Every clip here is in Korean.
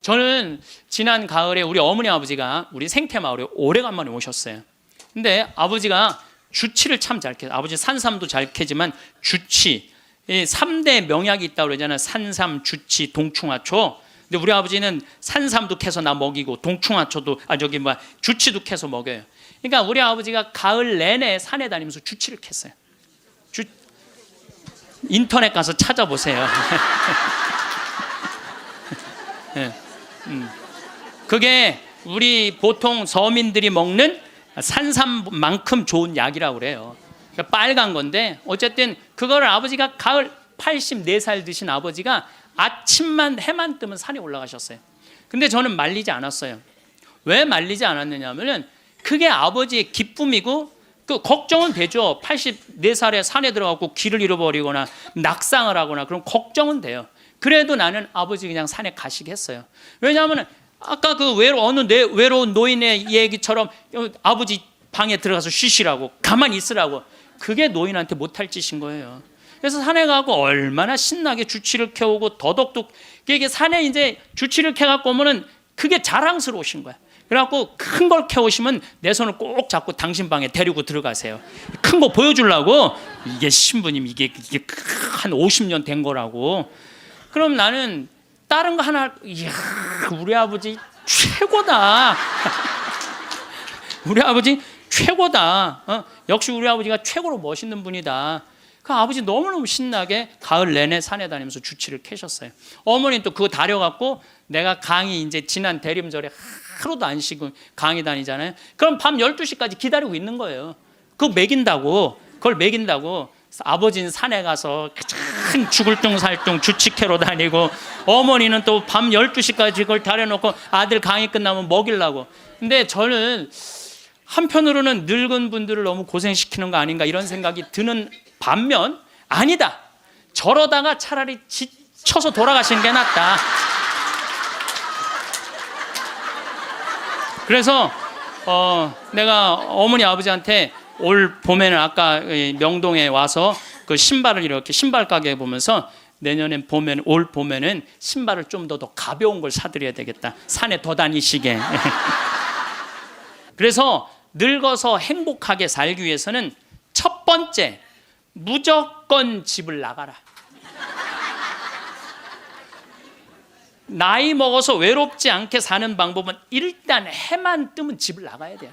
저는 지난 가을에 우리 어머니 아버지가 우리 생태마을에 오래간만에 오셨어요. 근데 아버지가 주치를 참 잘 캐요. 아버지 산삼도 잘 캐지만 주치, 이 3대 명약이 있다고 그러잖아요. 산삼, 주치, 동충하초. 근데 우리 아버지는 산삼도 캐서 나 먹이고 동충하초도 주치도 캐서 먹여요. 그러니까 우리 아버지가 가을 내내 산에 다니면서 주치를 캤어요. 인터넷 가서 찾아보세요. 네. 그게 우리 보통 서민들이 먹는 산삼만큼 좋은 약이라고 그래요. 그러니까 빨간 건데 어쨌든 그거를 아버지가 가을 84살 드신 아버지가 아침만 해만 뜨면 산에 올라가셨어요. 근데 저는 말리지 않았어요. 왜 말리지 않았느냐면은 그게 아버지의 기쁨이고 그 걱정은 되죠. 84살에 산에 들어가고 길을 잃어버리거나 낙상을 하거나 그럼 걱정은 돼요. 그래도 나는 아버지 그냥 산에 가시게 했어요. 왜냐하면 아까 그 외로운 노인의 얘기처럼 아버지 방에 들어가서 쉬시라고 가만히 있으라고 그게 노인한테 못할 짓인 거예요. 그래서 산에 가고 얼마나 신나게 주치를 캐오고 더덕도 이게 산에 이제 주치를 캐갖고 오면은 그게 자랑스러우신 거야. 그래갖고 큰 걸 캐오시면 내 손을 꼭 잡고 당신 방에 데리고 들어가세요. 큰 거 보여주려고 이게 신부님 이게 한 50년 된 거라고. 그럼 나는 다른 거 하나 이야 우리 아버지 최고다. 우리 아버지 최고다. 역시 우리 아버지가 최고로 멋있는 분이다. 그 아버지 너무너무 신나게 가을 내내 산에 다니면서 주치를 캐셨어요. 어머니는 또 그거 다려갖고 내가 강의 이제 지난 대림절에 하루도 안 쉬고 강의 다니잖아요. 그럼 밤 12시까지 기다리고 있는 거예요. 그거 그걸 먹인다고. 아버지는 산에 가서 큰 죽을 둥 살 둥 주치 캐러 다니고 어머니는 또 밤 12시까지 그걸 다려놓고 아들 강의 끝나면 먹이려고. 근데 저는 한편으로는 늙은 분들을 너무 고생시키는 거 아닌가 이런 생각이 드는 반면 아니다. 저러다가 차라리 지쳐서 돌아가시는 게 낫다. 그래서 내가 어머니 아버지한테 올 봄에는 아까 명동에 와서 그 신발을 이렇게 신발 가게 보면서 내년엔 올 봄에는 신발을 좀 더 가벼운 걸 사드려야 되겠다. 산에 더 다니시게. 그래서 늙어서 행복하게 살기 위해서는 첫 번째 무조건 집을 나가라. 나이 먹어서 외롭지 않게 사는 방법은 일단 해만 뜨면 집을 나가야 돼요.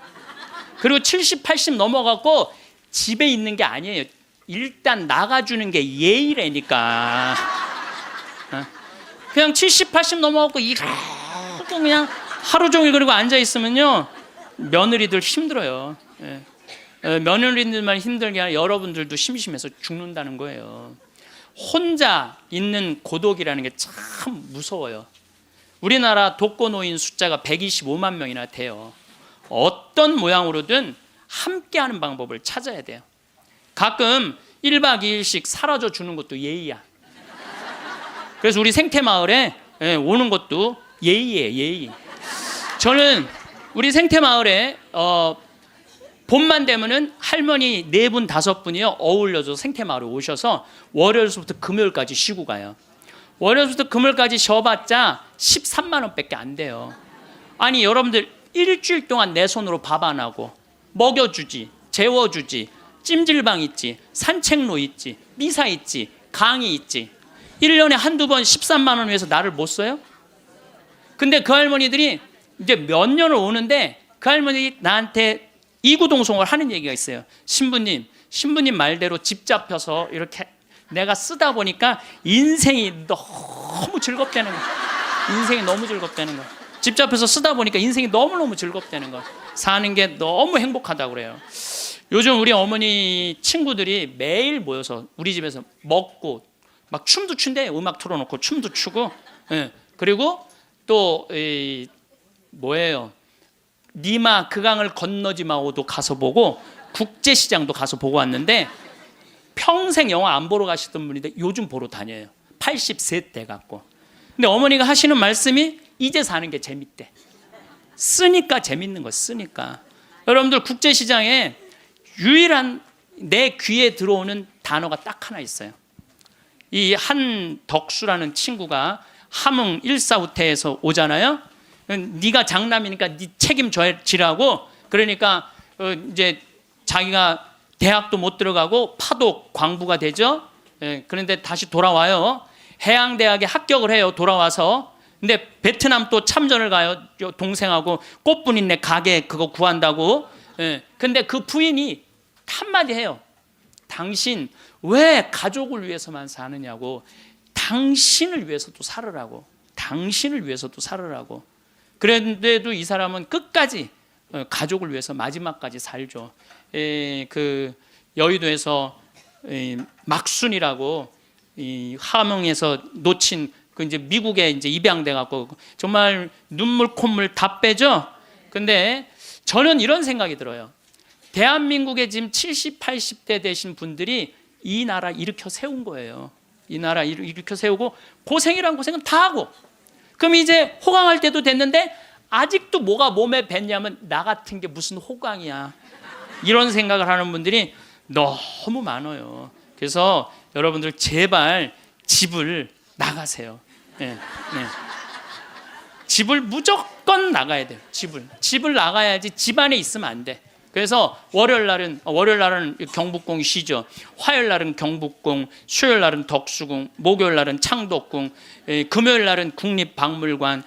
그리고 70, 80 넘어가고 집에 있는 게 아니에요. 일단 나가주는 게 예의라니까. 그냥 70, 80 넘어가고 그냥 하루 종일 그리고 앉아 있으면요 며느리들 힘들어요. 며느리들만 힘들게 아니라 여러분들도 심심해서 죽는다는 거예요. 혼자 있는 고독이라는 게 참 무서워요. 우리나라 독거노인 숫자가 125만 명이나 돼요. 어떤 모양으로든 함께하는 방법을 찾아야 돼요. 가끔 1박 2일씩 사라져 주는 것도 예의야. 그래서 우리 생태마을에 오는 것도 예의예요. 예의. 저는 우리 생태마을에 봄만 되면은 할머니 4분 5분이요 어울려서 생태마을에 오셔서 월요일부터 금요일까지 쉬고 가요. 월요일부터 금요일까지 쉬어봤자 13만 원밖에 안 돼요. 아니 여러분들 일주일 동안 내 손으로 밥 안 하고 먹여주지, 재워주지, 찜질방 있지, 산책로 있지, 미사 있지, 강의 있지. 1년에 한두 번 13만 원 위해서 나를 못 써요? 근데 그 할머니들이 이제 몇 년을 오는데 그 할머니 나한테 이구동성을 하는 얘기가 있어요. 신부님 말대로 집 잡혀서 이렇게 내가 쓰다 보니까 인생이 너무 즐겁다는 거야. 인생이 너무 즐겁다는 거야. 집 잡혀서 쓰다 보니까 인생이 너무너무 즐겁다는 거야. 사는 게 너무 행복하다고 그래요. 요즘 우리 어머니 친구들이 매일 모여서 우리 집에서 먹고 막 춤도 춘대. 음악 틀어놓고 춤도 추고. 그리고 또 뭐예요? 니마 그 강을 건너지 마오도 가서 보고 국제시장도 가서 보고 왔는데 평생 영화 안 보러 가시던 분인데 요즘 보러 다녀요. 80세 돼 갖고. 근데 어머니가 하시는 말씀이 이제 사는 게 재밌대. 쓰니까 재밌는 거 쓰니까. 여러분들 국제시장에 유일한 내 귀에 들어오는 단어가 딱 하나 있어요. 이 한덕수라는 친구가 함흥 일사후퇴에서 오잖아요. 네가 장남이니까 네 책임지라고. 그러니까 이제 자기가 대학도 못 들어가고 파독 광부가 되죠. 그런데 다시 돌아와요. 해양대학에 합격을 해요. 돌아와서. 근데 베트남 또 참전을 가요. 동생하고 꽃분이네 가게 그거 구한다고. 근데 그 부인이 한마디 해요. 당신 왜 가족을 위해서만 사느냐고. 당신을 위해서도 살으라고. 당신을 위해서도 살으라고. 그런데도 이 사람은 끝까지 가족을 위해서 마지막까지 살죠. 그 여의도에서 막순이라고 함흥에서 놓친 그 이제 미국에 이제 입양돼 갖고 정말 눈물 콧물 다 빼죠. 근데 저는 이런 생각이 들어요. 대한민국에 지금 70, 80대 되신 분들이 이 나라 일으켜 세운 거예요. 이 나라 일으켜 세우고 고생이란 고생은 다 하고, 그럼 이제 호강할 때도 됐는데 아직도 뭐가 몸에 뱉냐면 나 같은 게 무슨 호강이야, 이런 생각을 하는 분들이 너무 많아요. 그래서 여러분들 제발 집을 나가세요. 집을 무조건 나가야 돼요. 집을 나가야지 집안에 있으면 안 돼. 그래서 월요일 날은 경복궁 쉬죠. 화요일 날은 경복궁, 수요일 날은 덕수궁, 목요일 날은 창덕궁, 금요일 날은 국립박물관,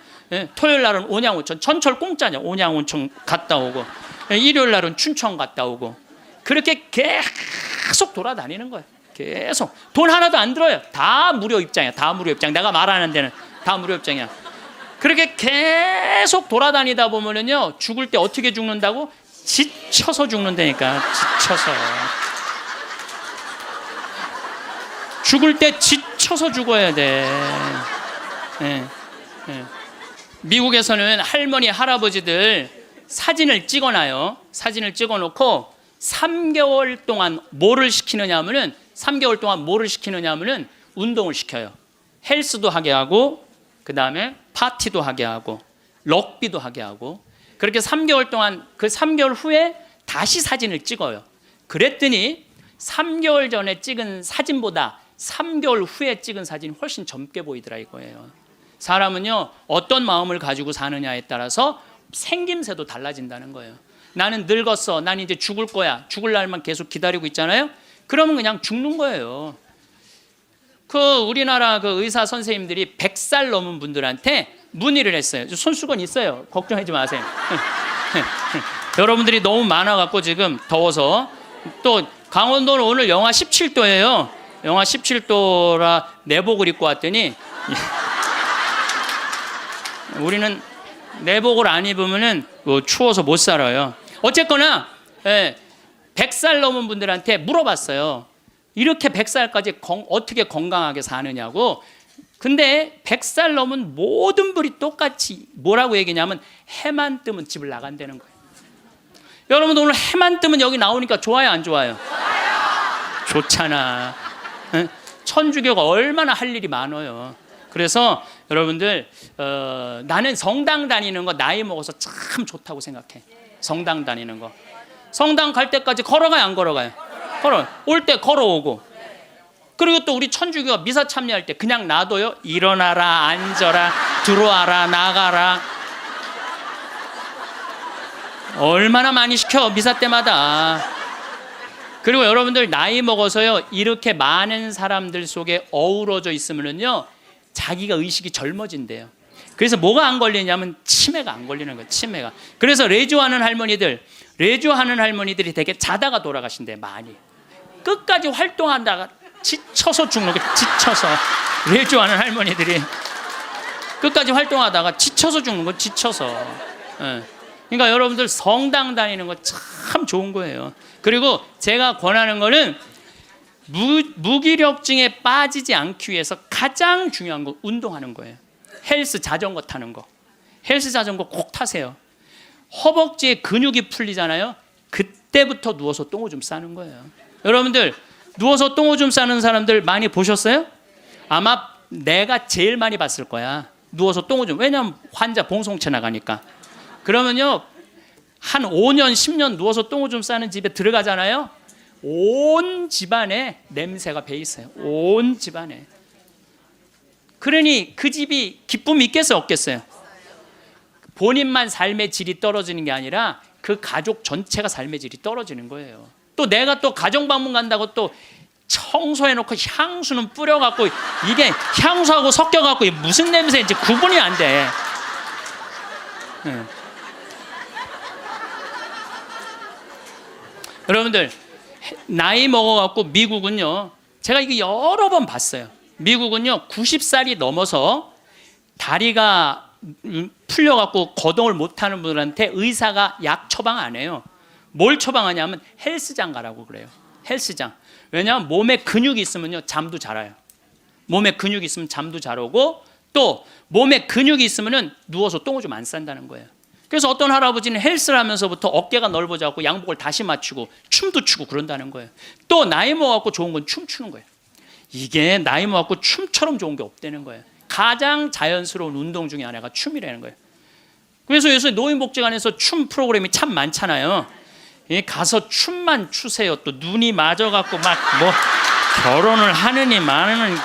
토요일 날은 온양온천, 전철 공짜냐, 온양온천 갔다 오고, 일요일 날은 춘천 갔다 오고, 그렇게 계속 돌아다니는 거예요. 계속 돈 하나도 안 들어요. 다 무료 입장이야. 다 무료 입장. 내가 말하는 데는 다 무료 입장이야. 그렇게 계속 돌아다니다 보면은요, 죽을 때 어떻게 죽는다고? 지쳐서 죽는다니까. 지쳐서. 죽을 때 지쳐서 죽어야 돼. 미국에서는 할머니 할아버지들 사진을 찍어놔요. 사진을 찍어놓고 3개월 동안 뭐를 시키느냐면은 3개월 동안 뭐를 시키느냐면은 운동을 시켜요. 헬스도 하게 하고, 그 다음에 파티도 하게 하고, 럭비도 하게 하고. 그렇게 3개월 동안, 그 3개월 후에 다시 사진을 찍어요. 그랬더니 3개월 전에 찍은 사진보다 3개월 후에 찍은 사진이 훨씬 젊게 보이더라 이거예요. 사람은요, 어떤 마음을 가지고 사느냐에 따라서 생김새도 달라진다는 거예요. 나는 늙었어, 난 이제 죽을 거야, 죽을 날만 계속 기다리고 있잖아요. 그러면 그냥 죽는 거예요. 그 우리나라 그 의사 선생님들이 100살 넘은 분들한테 문의를 했어요. 손수건 있어요. 걱정하지 마세요. 여러분들이 너무 많아갖고 지금 더워서. 또 강원도는 오늘 영하 17도예요. 영하 17도라 내복을 입고 왔더니 우리는 내복을 안 입으면은 추워서 못 살아요. 어쨌거나 100살 넘은 분들한테 물어봤어요. 이렇게 100살까지 어떻게 건강하게 사느냐고. 근데 100살 넘은 모든 분이 똑같이 뭐라고 얘기냐면 해만 뜨면 집을 나간다는 거예요. 여러분 오늘 해만 뜨면 여기 나오니까 좋아요 안 좋아요? 좋잖아. 천주교가 얼마나 할 일이 많아요. 그래서 여러분들 나는 성당 다니는 거 나이 먹어서 참 좋다고 생각해. 성당 다니는 거. 성당 갈 때까지 걸어가요 안 걸어가요? 올 때 걸어오고. 그리고 또 우리 천주교가 미사 참여할 때 그냥 놔둬요? 일어나라, 앉아라, 들어와라, 나가라. 얼마나 많이 시켜 미사 때마다. 그리고 여러분들 나이 먹어서요, 이렇게 많은 사람들 속에 어우러져 있으면요 자기가 의식이 젊어진대요. 그래서 뭐가 안 걸리냐면 치매가 안 걸리는 거예요. 치매가. 그래서 레주하는 할머니들이 되게 자다가 돌아가신대. 많이 끝까지 활동한다가 지쳐서 죽는 거예요. 지쳐서. 레주하는 할머니들이 끝까지 활동하다가 지쳐서 죽는 거예요. 지쳐서. 그러니까 여러분들 성당 다니는 거 참 좋은 거예요. 그리고 제가 권하는 거는 무기력증에 빠지지 않기 위해서 가장 중요한 거 운동하는 거예요. 헬스 자전거 타는 거. 헬스 자전거 꼭 타세요. 허벅지에 근육이 풀리잖아요. 그때부터 누워서 똥오줌 싸는 거예요. 여러분들 누워서 똥오줌 싸는 사람들 많이 보셨어요? 아마 내가 제일 많이 봤을 거야. 누워서 똥오줌. 왜냐면 환자 봉송체 나가니까. 그러면요 한 5년 10년 누워서 똥오줌 싸는 집에 들어가잖아요. 온 집안에 냄새가 배 있어요. 온 집안에. 그러니 그 집이 기쁨이 있겠어요, 없겠어요? 본인만 삶의 질이 떨어지는 게 아니라 그 가족 전체가 삶의 질이 떨어지는 거예요. 또 내가 또 가정방문 간다고 또 청소해놓고 향수는 뿌려갖고 이게 향수하고 섞여갖고 무슨 냄새인지 구분이 안 돼. 여러분들 나이 먹어갖고 미국은요, 제가 이거 여러 번 봤어요. 미국은요 90살이 넘어서 다리가 풀려갖고 거동을 못하는 분들한테 의사가 약 처방 안 해요. 뭘 처방하냐면 헬스장 가라고 그래요. 헬스장. 왜냐하면 몸에 근육이 있으면요 잠도 잘 와요. 몸에 근육이 있으면 잠도 잘 오고, 또 몸에 근육이 있으면은 누워서 똥오줌 안 싼다는 거예요. 그래서 어떤 할아버지는 헬스를 하면서부터 어깨가 넓어져갖고 양복을 다시 맞추고 춤도 추고 그런다는 거예요. 또 나이 먹어갖고 좋은 건 춤추는 거예요. 이게 나이 먹어갖고 춤처럼 좋은 게 없다는 거예요. 가장 자연스러운 운동 중에 하나가 춤이라는 거예요. 그래서 요새 노인복지관에서 춤 프로그램이 참 많잖아요. 가서 춤만 추세요. 또 눈이 맞아갖고 막 뭐 결혼을 하느니 마느니.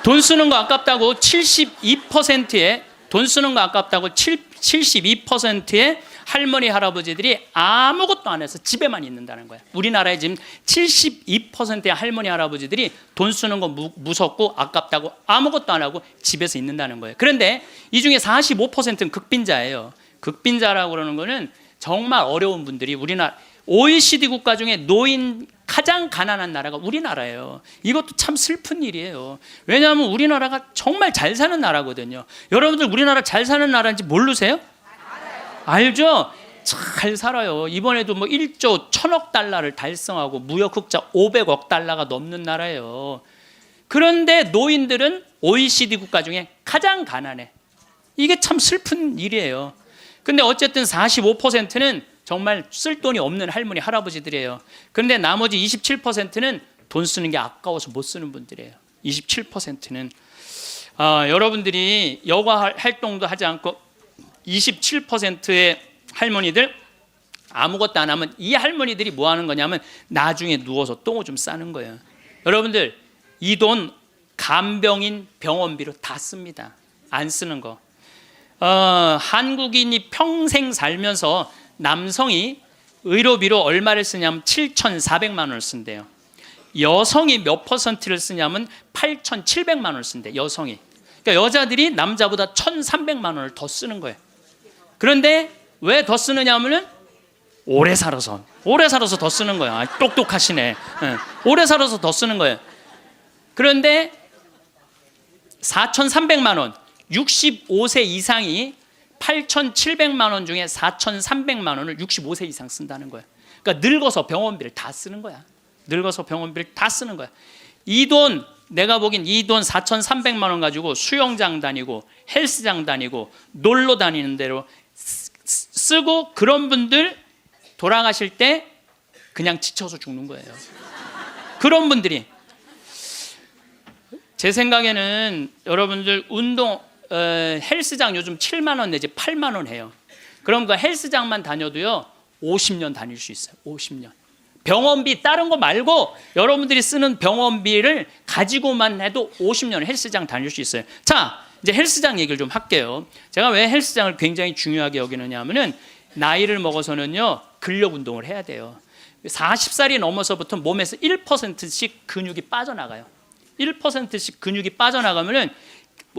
돈 쓰는 거 아깝다고 72%의 돈 쓰는 거 아깝다고 72%의 할머니 할아버지들이 아무것도 안 해서 집에만 있는다는 거야. 우리나라에 지금 72%의 할머니 할아버지들이 돈 쓰는 거 무섭고 아깝다고 아무것도 안 하고 집에서 있는다는 거예요. 그런데 이 중에 45%는 극빈자예요. 극빈자라고 그러는 거는 정말 어려운 분들이, 우리나라 OECD 국가 중에 노인 가장 가난한 나라가 우리나라예요. 이것도 참 슬픈 일이에요. 왜냐하면 우리나라가 정말 잘 사는 나라거든요. 여러분들 우리나라 잘 사는 나라인지 모르세요? 알죠? 잘 살아요. 이번에도 뭐 1조 1000억 달러를 달성하고 무역 흑자 500억 달러가 넘는 나라예요. 그런데 노인들은 OECD 국가 중에 가장 가난해. 이게 참 슬픈 일이에요. 근데 어쨌든 45%는 정말 쓸 돈이 없는 할머니 할아버지들이에요. 그런데 나머지 27%는 돈 쓰는 게 아까워서 못 쓰는 분들이에요. 27%는 여러분들이 여가 활동도 하지 않고 27%의 할머니들 아무것도 안 하면, 이 할머니들이 뭐 하는 거냐면 나중에 누워서 똥오줌 싸는 거예요. 여러분들 이 돈 간병인 병원비로 다 씁니다. 안 쓰는 거. 한국인이 평생 살면서 남성이 의료비로 얼마를 쓰냐면 7,400만 원을 쓴대요. 여성이 몇 퍼센트를 쓰냐면 8,700만 원을 쓴대. 여성이. 그러니까 여자들이 남자보다 1,300만 원을 더 쓰는 거예요. 그런데 왜 더 쓰느냐 하면은 오래 살아서 더 쓰는 거야. 똑똑하시네. 오래 살아서 더 쓰는 거예요. 그런데 4,300만 원, 65세 이상이 8,700만 원 중에 4,300만 원을 65세 이상 쓴다는 거예요. 그러니까 늙어서 병원비를 다 쓰는 거야. 늙어서 병원비를 다 쓰는 거야. 이 돈, 내가 보긴 이 돈 4,300만 원 가지고 수영장 다니고 헬스장 다니고 놀러 다니는 대로 쓰고, 그런 분들 돌아가실 때 그냥 지쳐서 죽는 거예요. 그런 분들이. 제 생각에는 여러분들 운동 헬스장 요즘 7만 원 내지 8만 원 해요. 그럼 그 헬스장만 다녀도요 50년 다닐 수 있어요. 50년. 병원비 다른 거 말고 여러분들이 쓰는 병원비를 가지고만 해도 50년 헬스장 다닐 수 있어요. 자, 이제 헬스장 얘기를 좀 할게요. 제가 왜 헬스장을 굉장히 중요하게 여기느냐 하면은 나이를 먹어서는요 근력 운동을 해야 돼요. 40살이 넘어서부터 몸에서 1%씩 근육이 빠져나가요. 1%씩 근육이 빠져나가면은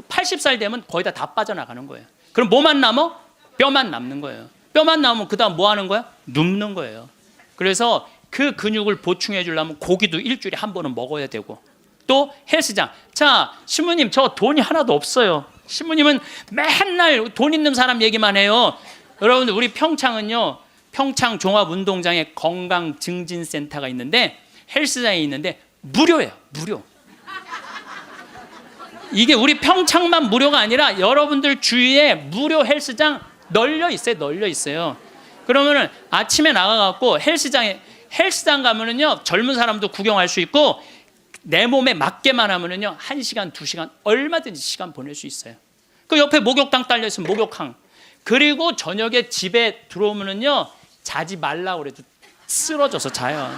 80살 되면 거의 다 빠져나가는 거예요. 그럼 뭐만 남아? 뼈만 남는 거예요. 뼈만 남으면 그 다음 뭐 하는 거야? 눕는 거예요. 그래서 그 근육을 보충해 주려면 고기도 일주일에 한 번은 먹어야 되고, 또 헬스장. 자, 신부님 저 돈이 하나도 없어요. 신부님은 맨날 돈 있는 사람 얘기만 해요. 여러분들 우리 평창은요, 평창 종합운동장에 건강증진센터가 있는데, 헬스장이 있는데 무료예요. 무료. 이게 우리 평창만 무료가 아니라 여러분들 주위에 무료 헬스장 널려 있어요. 그러면은 아침에 나가갖고 헬스장 가면은요 젊은 사람도 구경할 수 있고, 내 몸에 맞게만 하면은요 1시간, 2시간 얼마든지 시간 보낼 수 있어요. 그 옆에 목욕탕 딸려 있으면 목욕탕. 그리고 저녁에 집에 들어오면은요 자지 말라 그래도 쓰러져서 자요.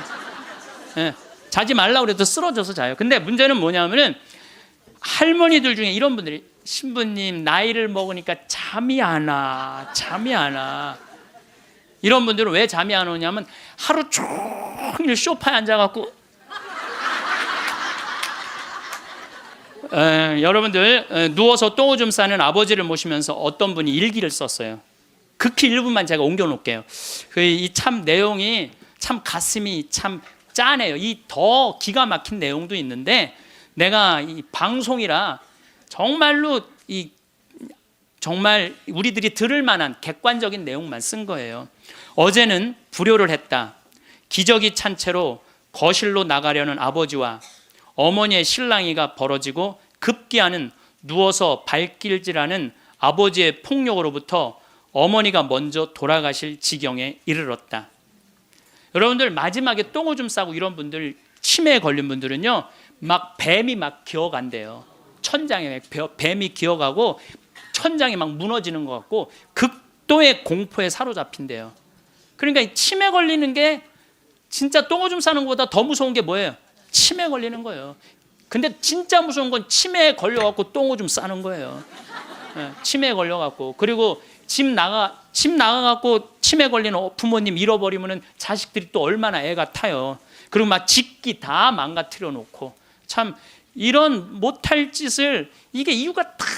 예, 자지 말라 그래도 쓰러져서 자요. 근데 문제는 뭐냐면은 할머니들 중에 이런 분들이, 신부님 나이를 먹으니까 잠이 안 와. 이런 분들은 왜 잠이 안 오냐면 하루 종일 소파에 앉아갖고 여러분들 누워서 똥오줌 싸는 아버지를 모시면서 어떤 분이 일기를 썼어요. 극히 일부만 제가 옮겨놓을게요. 이 참 내용이 참 가슴이 참 짠해요. 이 더 기가 막힌 내용도 있는데 내가 이 방송이라 정말로 정말 우리들이 들을 만한 객관적인 내용만 쓴 거예요. 어제는 불효를 했다. 기저귀 찬 채로 거실로 나가려는 아버지와 어머니의 실랑이가 벌어지고 급기야는 누워서 발길질하는 아버지의 폭력으로부터 어머니가 먼저 돌아가실 지경에 이르렀다. 여러분들 마지막에 똥오줌 싸고 이런 분들, 치매에 걸린 분들은요, 막 뱀이 막 기어간대요. 천장에 뱀이 기어가고 천장이 막 무너지는 것 같고 극도의 공포에 사로잡힌대요. 그러니까 치매 걸리는 게 진짜 똥오줌 싸는 것보다 더 무서운 게 뭐예요? 치매 걸리는 거예요. 근데 진짜 무서운 건 치매에 걸려갖고 똥오줌 싸는 거예요. 치매에 걸려갖고. 그리고 집 나가갖고 치매 걸리는 부모님 잃어버리면은 자식들이 또 얼마나 애가 타요. 그리고 막 짓기 다 망가뜨려 놓고. 참 이런 못할 짓을, 이게 이유가 딱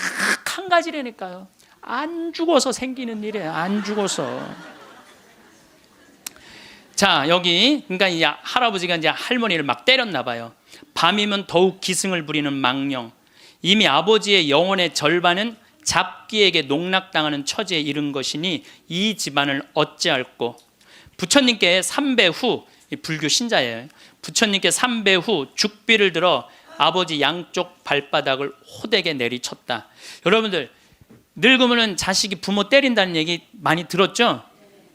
한 가지라니까요. 안 죽어서 생기는 일이에요. 안 죽어서. 자, 여기 그러니까 이 할아버지가 이제 할머니를 막 때렸나 봐요. 밤이면 더욱 기승을 부리는 망령. 이미 아버지의 영혼의 절반은 잡기에게 농락당하는 처지에 이른 것이니 이 집안을 어찌할꼬. 부처님께 3배 후, 불교 신자예요. 부처님께 3배 후 죽비를 들어 아버지 양쪽 발바닥을 호되게 내리쳤다. 여러분들 늙으면 자식이 부모 때린다는 얘기 많이 들었죠?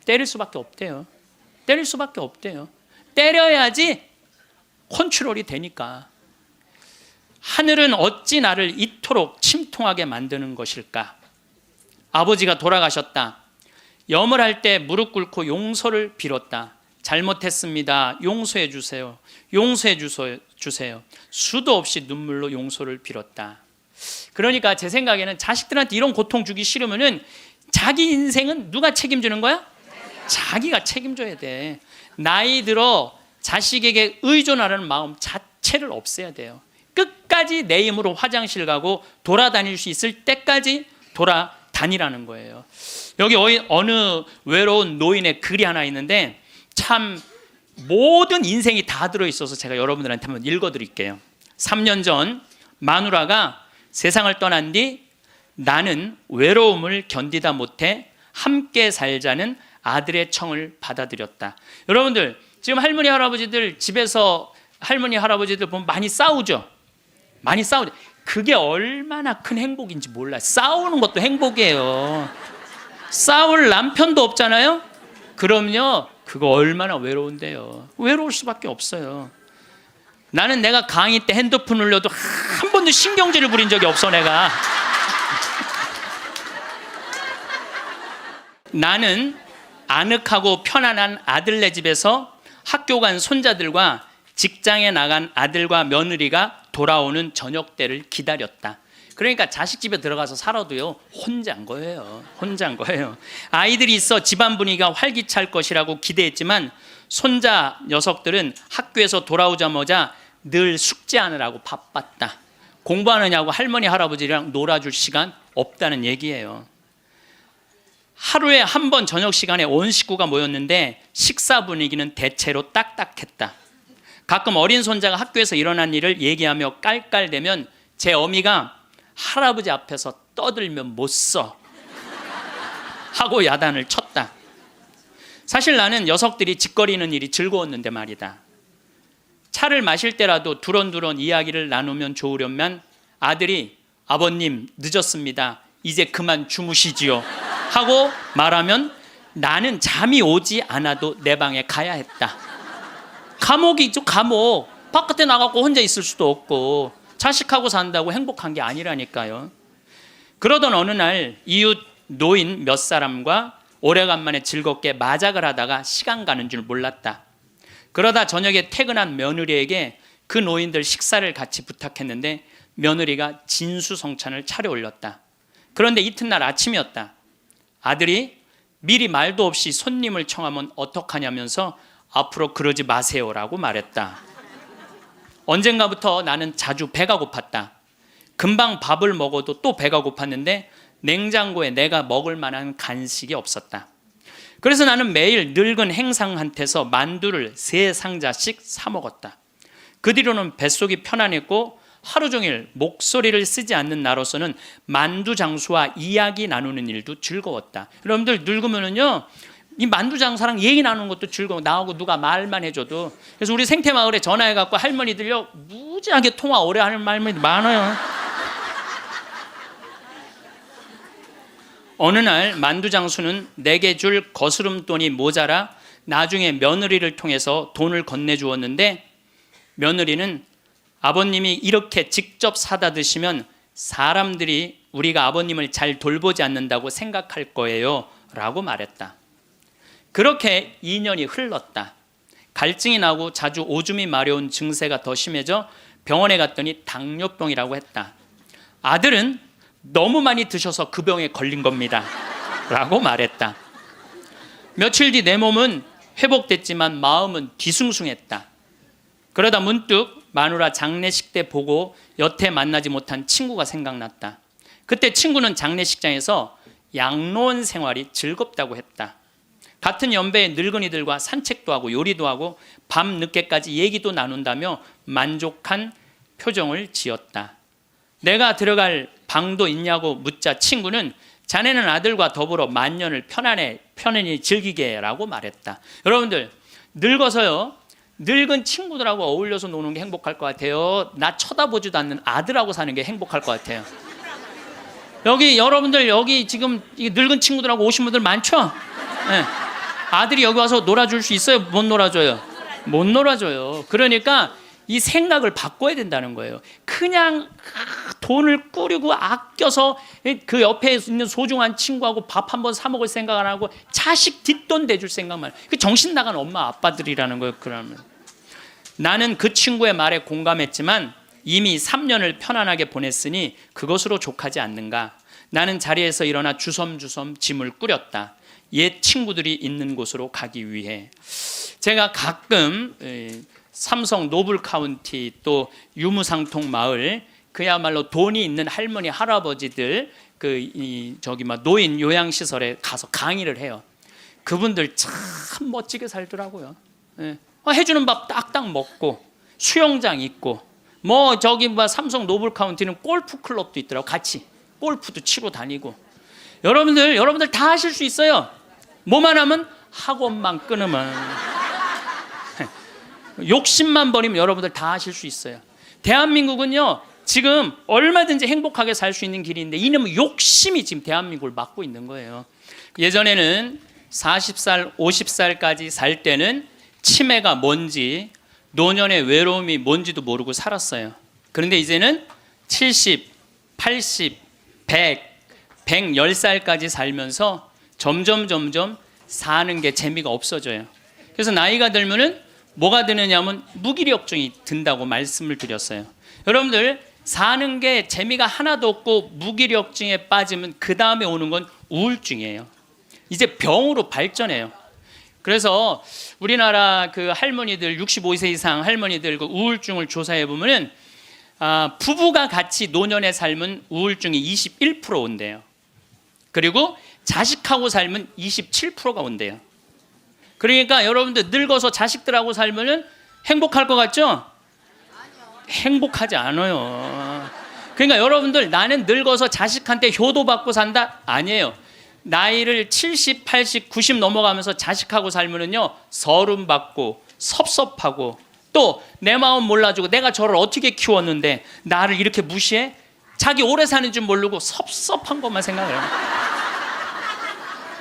때릴 수밖에 없대요. 때릴 수밖에 없대요. 때려야지 컨트롤이 되니까. 하늘은 어찌 나를 이토록 침통하게 만드는 것일까? 아버지가 돌아가셨다. 염을 할 때 무릎 꿇고 용서를 빌었다. 잘못했습니다. 용서해 주세요. 용서해 주세요. 수도 없이 눈물로 용서를 빌었다. 그러니까 제 생각에는 자식들한테 이런 고통 주기 싫으면은 자기 인생은 누가 책임지는 거야? 자기가 책임져야 돼. 나이 들어 자식에게 의존하려는 마음 자체를 없애야 돼요. 끝까지 내 힘으로 화장실 가고 돌아다닐 수 있을 때까지 돌아다니라는 거예요. 여기 어느 외로운 노인의 글이 하나 있는데 참 모든 인생이 다 들어있어서 제가 여러분들한테 한번 읽어드릴게요. 3년 전 마누라가 세상을 떠난 뒤 나는 외로움을 견디다 못해 함께 살자는 아들의 청을 받아들였다. 여러분들 지금 할머니 할아버지들 집에서 할머니 할아버지들 보면 많이 싸우죠. 많이 싸우죠. 그게 얼마나 큰 행복인지 몰라요. 싸우는 것도 행복이에요. 싸울 남편도 없잖아요. 그럼요, 그거 얼마나 외로운데요. 외로울 수밖에 없어요. 나는 내가 강의 때 핸드폰 울려도 한 번도 신경질을 부린 적이 없어. 내가 나는 아늑하고 편안한 아들네 집에서 학교 간 손자들과 직장에 나간 아들과 며느리가 돌아오는 저녁 때를 기다렸다. 그러니까 자식 집에 들어가서 살아도요, 혼자인 거예요. 혼자인 거예요. 아이들이 있어 집안 분위기가 활기찰 것이라고 기대했지만 손자 녀석들은 학교에서 돌아오자마자 늘 숙제하느라고 바빴다. 공부하느냐고 할머니 할아버지랑 놀아줄 시간 없다는 얘기예요. 하루에 한 번 저녁 시간에 온 식구가 모였는데 식사 분위기는 대체로 딱딱했다. 가끔 어린 손자가 학교에서 일어난 일을 얘기하며 깔깔대면 제 어미가 할아버지 앞에서 떠들면 못 써 하고 야단을 쳤다. 사실 나는 녀석들이 짓거리는 일이 즐거웠는데 말이다. 차를 마실 때라도 두런두런 이야기를 나누면 좋으련만 아들이 아버님 늦었습니다. 이제 그만 주무시지요 하고 말하면 나는 잠이 오지 않아도 내 방에 가야 했다. 감옥이죠, 감옥. 바깥에 나가고 혼자 있을 수도 없고 자식하고 산다고 행복한 게 아니라니까요. 그러던 어느 날 이웃 노인 몇 사람과 오래간만에 즐겁게 마작을 하다가 시간 가는 줄 몰랐다. 그러다 저녁에 퇴근한 며느리에게 그 노인들 식사를 같이 부탁했는데 며느리가 진수성찬을 차려올렸다. 그런데 이튿날 아침이었다. 아들이 미리 말도 없이 손님을 청하면 어떡하냐면서 앞으로 그러지 마세요라고 말했다. 언젠가부터 나는 자주 배가 고팠다. 금방 밥을 먹어도 또 배가 고팠는데 냉장고에 내가 먹을 만한 간식이 없었다. 그래서 나는 매일 늙은 행상한테서 만두를 3상자씩 사 먹었다. 그 뒤로는 뱃속이 편안했고 하루 종일 목소리를 쓰지 않는 나로서는 만두 장수와 이야기 나누는 일도 즐거웠다. 여러분들 늙으면은요, 이 만두 장사랑 얘기 나누는 것도 즐거워. 나하고 누가 말만 해줘도. 그래서 우리 생태마을에 전화해갖고 할머니들요, 무지하게 통화 오래 하는 할머니들 많아요. 어느 날 만두 장수는 내게 줄 거스름돈이 모자라 나중에 며느리를 통해서 돈을 건네주었는데, 며느리는 아버님이 이렇게 직접 사다 드시면 사람들이 우리가 아버님을 잘 돌보지 않는다고 생각할 거예요 라고 말했다. 그렇게 2년이 흘렀다. 갈증이 나고 자주 오줌이 마려운 증세가 더 심해져 병원에 갔더니 당뇨병이라고 했다. 아들은 너무 많이 드셔서 그 병에 걸린 겁니다 라고 말했다. 며칠 뒤 내 몸은 회복됐지만 마음은 뒤숭숭했다. 그러다 문득 마누라 장례식 때 보고 여태 만나지 못한 친구가 생각났다. 그때 친구는 장례식장에서 양로원 생활이 즐겁다고 했다. 같은 연배의 늙은이들과 산책도 하고 요리도 하고 밤 늦게까지 얘기도 나눈다며 만족한 표정을 지었다. 내가 들어갈 방도 있냐고 묻자 친구는 자네는 아들과 더불어 만년을 편안히 즐기게 라고 말했다. 여러분들 늙어서요, 늙은 친구들하고 어울려서 노는 게 행복할 것 같아요? 나 쳐다보지도 않는 아들하고 사는 게 행복할 것 같아요? 여기 여러분들 여기 지금 늙은 친구들하고 오신 분들 많죠? 네. 아들이 여기 와서 놀아줄 수 있어요? 못 놀아줘요? 못 놀아줘요. 그러니까 이 생각을 바꿔야 된다는 거예요. 그냥 돈을 꾸리고 아껴서 그 옆에 있는 소중한 친구하고 밥 한번 사 먹을 생각 안 하고 자식 뒷돈 대줄 생각만, 그 정신 나간 엄마 아빠들이라는 거예요. 그러면 나는 그 친구의 말에 공감했지만 이미 3년을 편안하게 보냈으니 그것으로 족하지 않는가. 나는 자리에서 일어나 주섬주섬 짐을 꾸렸다. 옛 친구들이 있는 곳으로 가기 위해. 제가 가끔 삼성 노블 카운티 또 유무상통 마을, 그야말로 돈이 있는 할머니 할아버지들 노인 요양시설에 가서 강의를 해요. 그분들 참 멋지게 살더라고요. 예. 해주는 밥 딱딱 먹고 수영장 있고 삼성 노블 카운티는 골프 클럽도 있더라고. 같이 골프도 치고 다니고. 여러분들 다 하실 수 있어요. 뭐만 하면 학원만 끊으면 욕심만 버리면 여러분들 다 하실 수 있어요. 대한민국은요 지금 얼마든지 행복하게 살 수 있는 길인데 이놈의 욕심이 지금 대한민국을 막고 있는 거예요. 예전에는 40살, 50살까지 살 때는 치매가 뭔지, 노년의 외로움이 뭔지도 모르고 살았어요. 그런데 이제는 70, 80, 100, 110살까지 살면서 점점 사는 게 재미가 없어져요. 그래서 나이가 들면은 뭐가 드느냐면 무기력증이 든다고 말씀을 드렸어요. 여러분들 사는 게 재미가 하나도 없고 무기력증에 빠지면 그 다음에 오는 건 우울증이에요. 이제 병으로 발전해요. 그래서 우리나라 그 할머니들 65세 이상 할머니들 그 우울증을 조사해 보면은 부부가 같이 노년에 살면 우울증이 21% 온대요. 그리고 자식하고 살면 27%가 온대요. 그러니까 여러분들 늙어서 자식들하고 살면은 행복할 것 같죠? 행복하지 않아요. 그러니까 여러분들 나는 늙어서 자식한테 효도받고 산다? 아니에요. 나이를 70, 80, 90 넘어가면서 자식하고 살면은요 서름받고 섭섭하고 또 내 마음 몰라주고 내가 저를 어떻게 키웠는데 나를 이렇게 무시해? 자기 오래 사는 줄 모르고 섭섭한 것만 생각해요.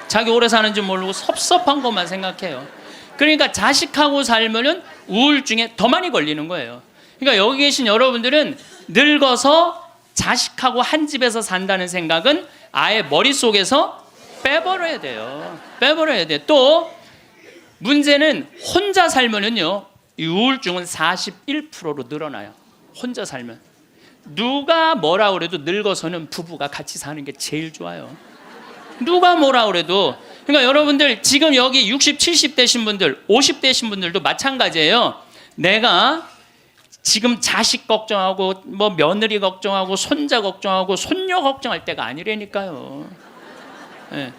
자기 오래 사는 줄 모르고 섭섭한 것만 생각해요. 그러니까 자식하고 살면은 우울증에 더 많이 걸리는 거예요. 그러니까 여기 계신 여러분들은 늙어서 자식하고 한 집에서 산다는 생각은 아예 머릿속에서 빼버려야 돼요. 빼버려야 돼. 또 문제는 혼자 살면은요, 이 우울증은 41%로 늘어나요. 혼자 살면. 누가 뭐라 그래도 늙어서는 부부가 같이 사는 게 제일 좋아요. 누가 뭐라 그래도. 그러니까 여러분들 지금 여기 60, 70 되신 분들, 50 되신 분들도 마찬가지예요. 내가 지금 자식 걱정하고 뭐 며느리 걱정하고 손자 걱정하고 손녀 걱정할 때가 아니라니까요. 네.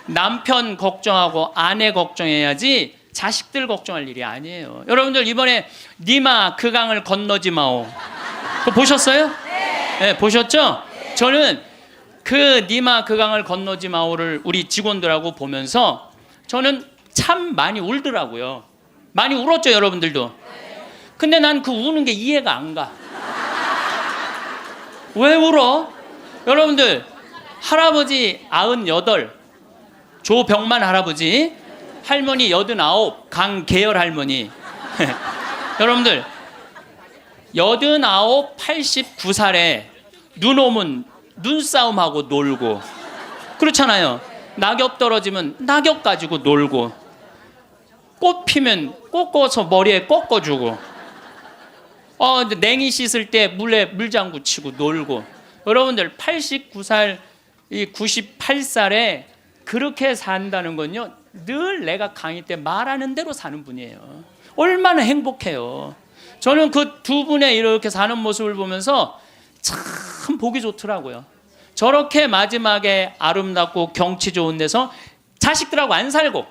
남편 걱정하고 아내 걱정해야지 자식들 걱정할 일이 아니에요. 여러분들 이번에 니마 그 강을 건너지 마오. 그거 보셨어요? 네, 보셨죠? 저는 그 니마 그 강을 건너지 마오를 우리 직원들하고 보면서 저는 참 많이 울더라고요. 많이 울었죠, 여러분들도. 근데 난 그 우는 게 이해가 안 가. 왜 울어? 여러분들 할아버지 98, 조병만 할아버지, 할머니 89, 강계열 할머니. 여러분들 89, 89살에 눈 오면 눈싸움하고 놀고 그렇잖아요. 낙엽 떨어지면 낙엽 가지고 놀고, 꽃 피면 꽃 꽂아서 머리에 꺾어주고, 냉이 씻을 때 물에 물장구 치고 놀고. 여러분들 89살, 이 98살에 그렇게 산다는 건요, 늘 내가 강의 때 말하는 대로 사는 분이에요. 얼마나 행복해요. 저는 그 두 분의 이렇게 사는 모습을 보면서 참 보기 좋더라고요. 저렇게 마지막에 아름답고 경치 좋은 데서 자식들하고 안 살고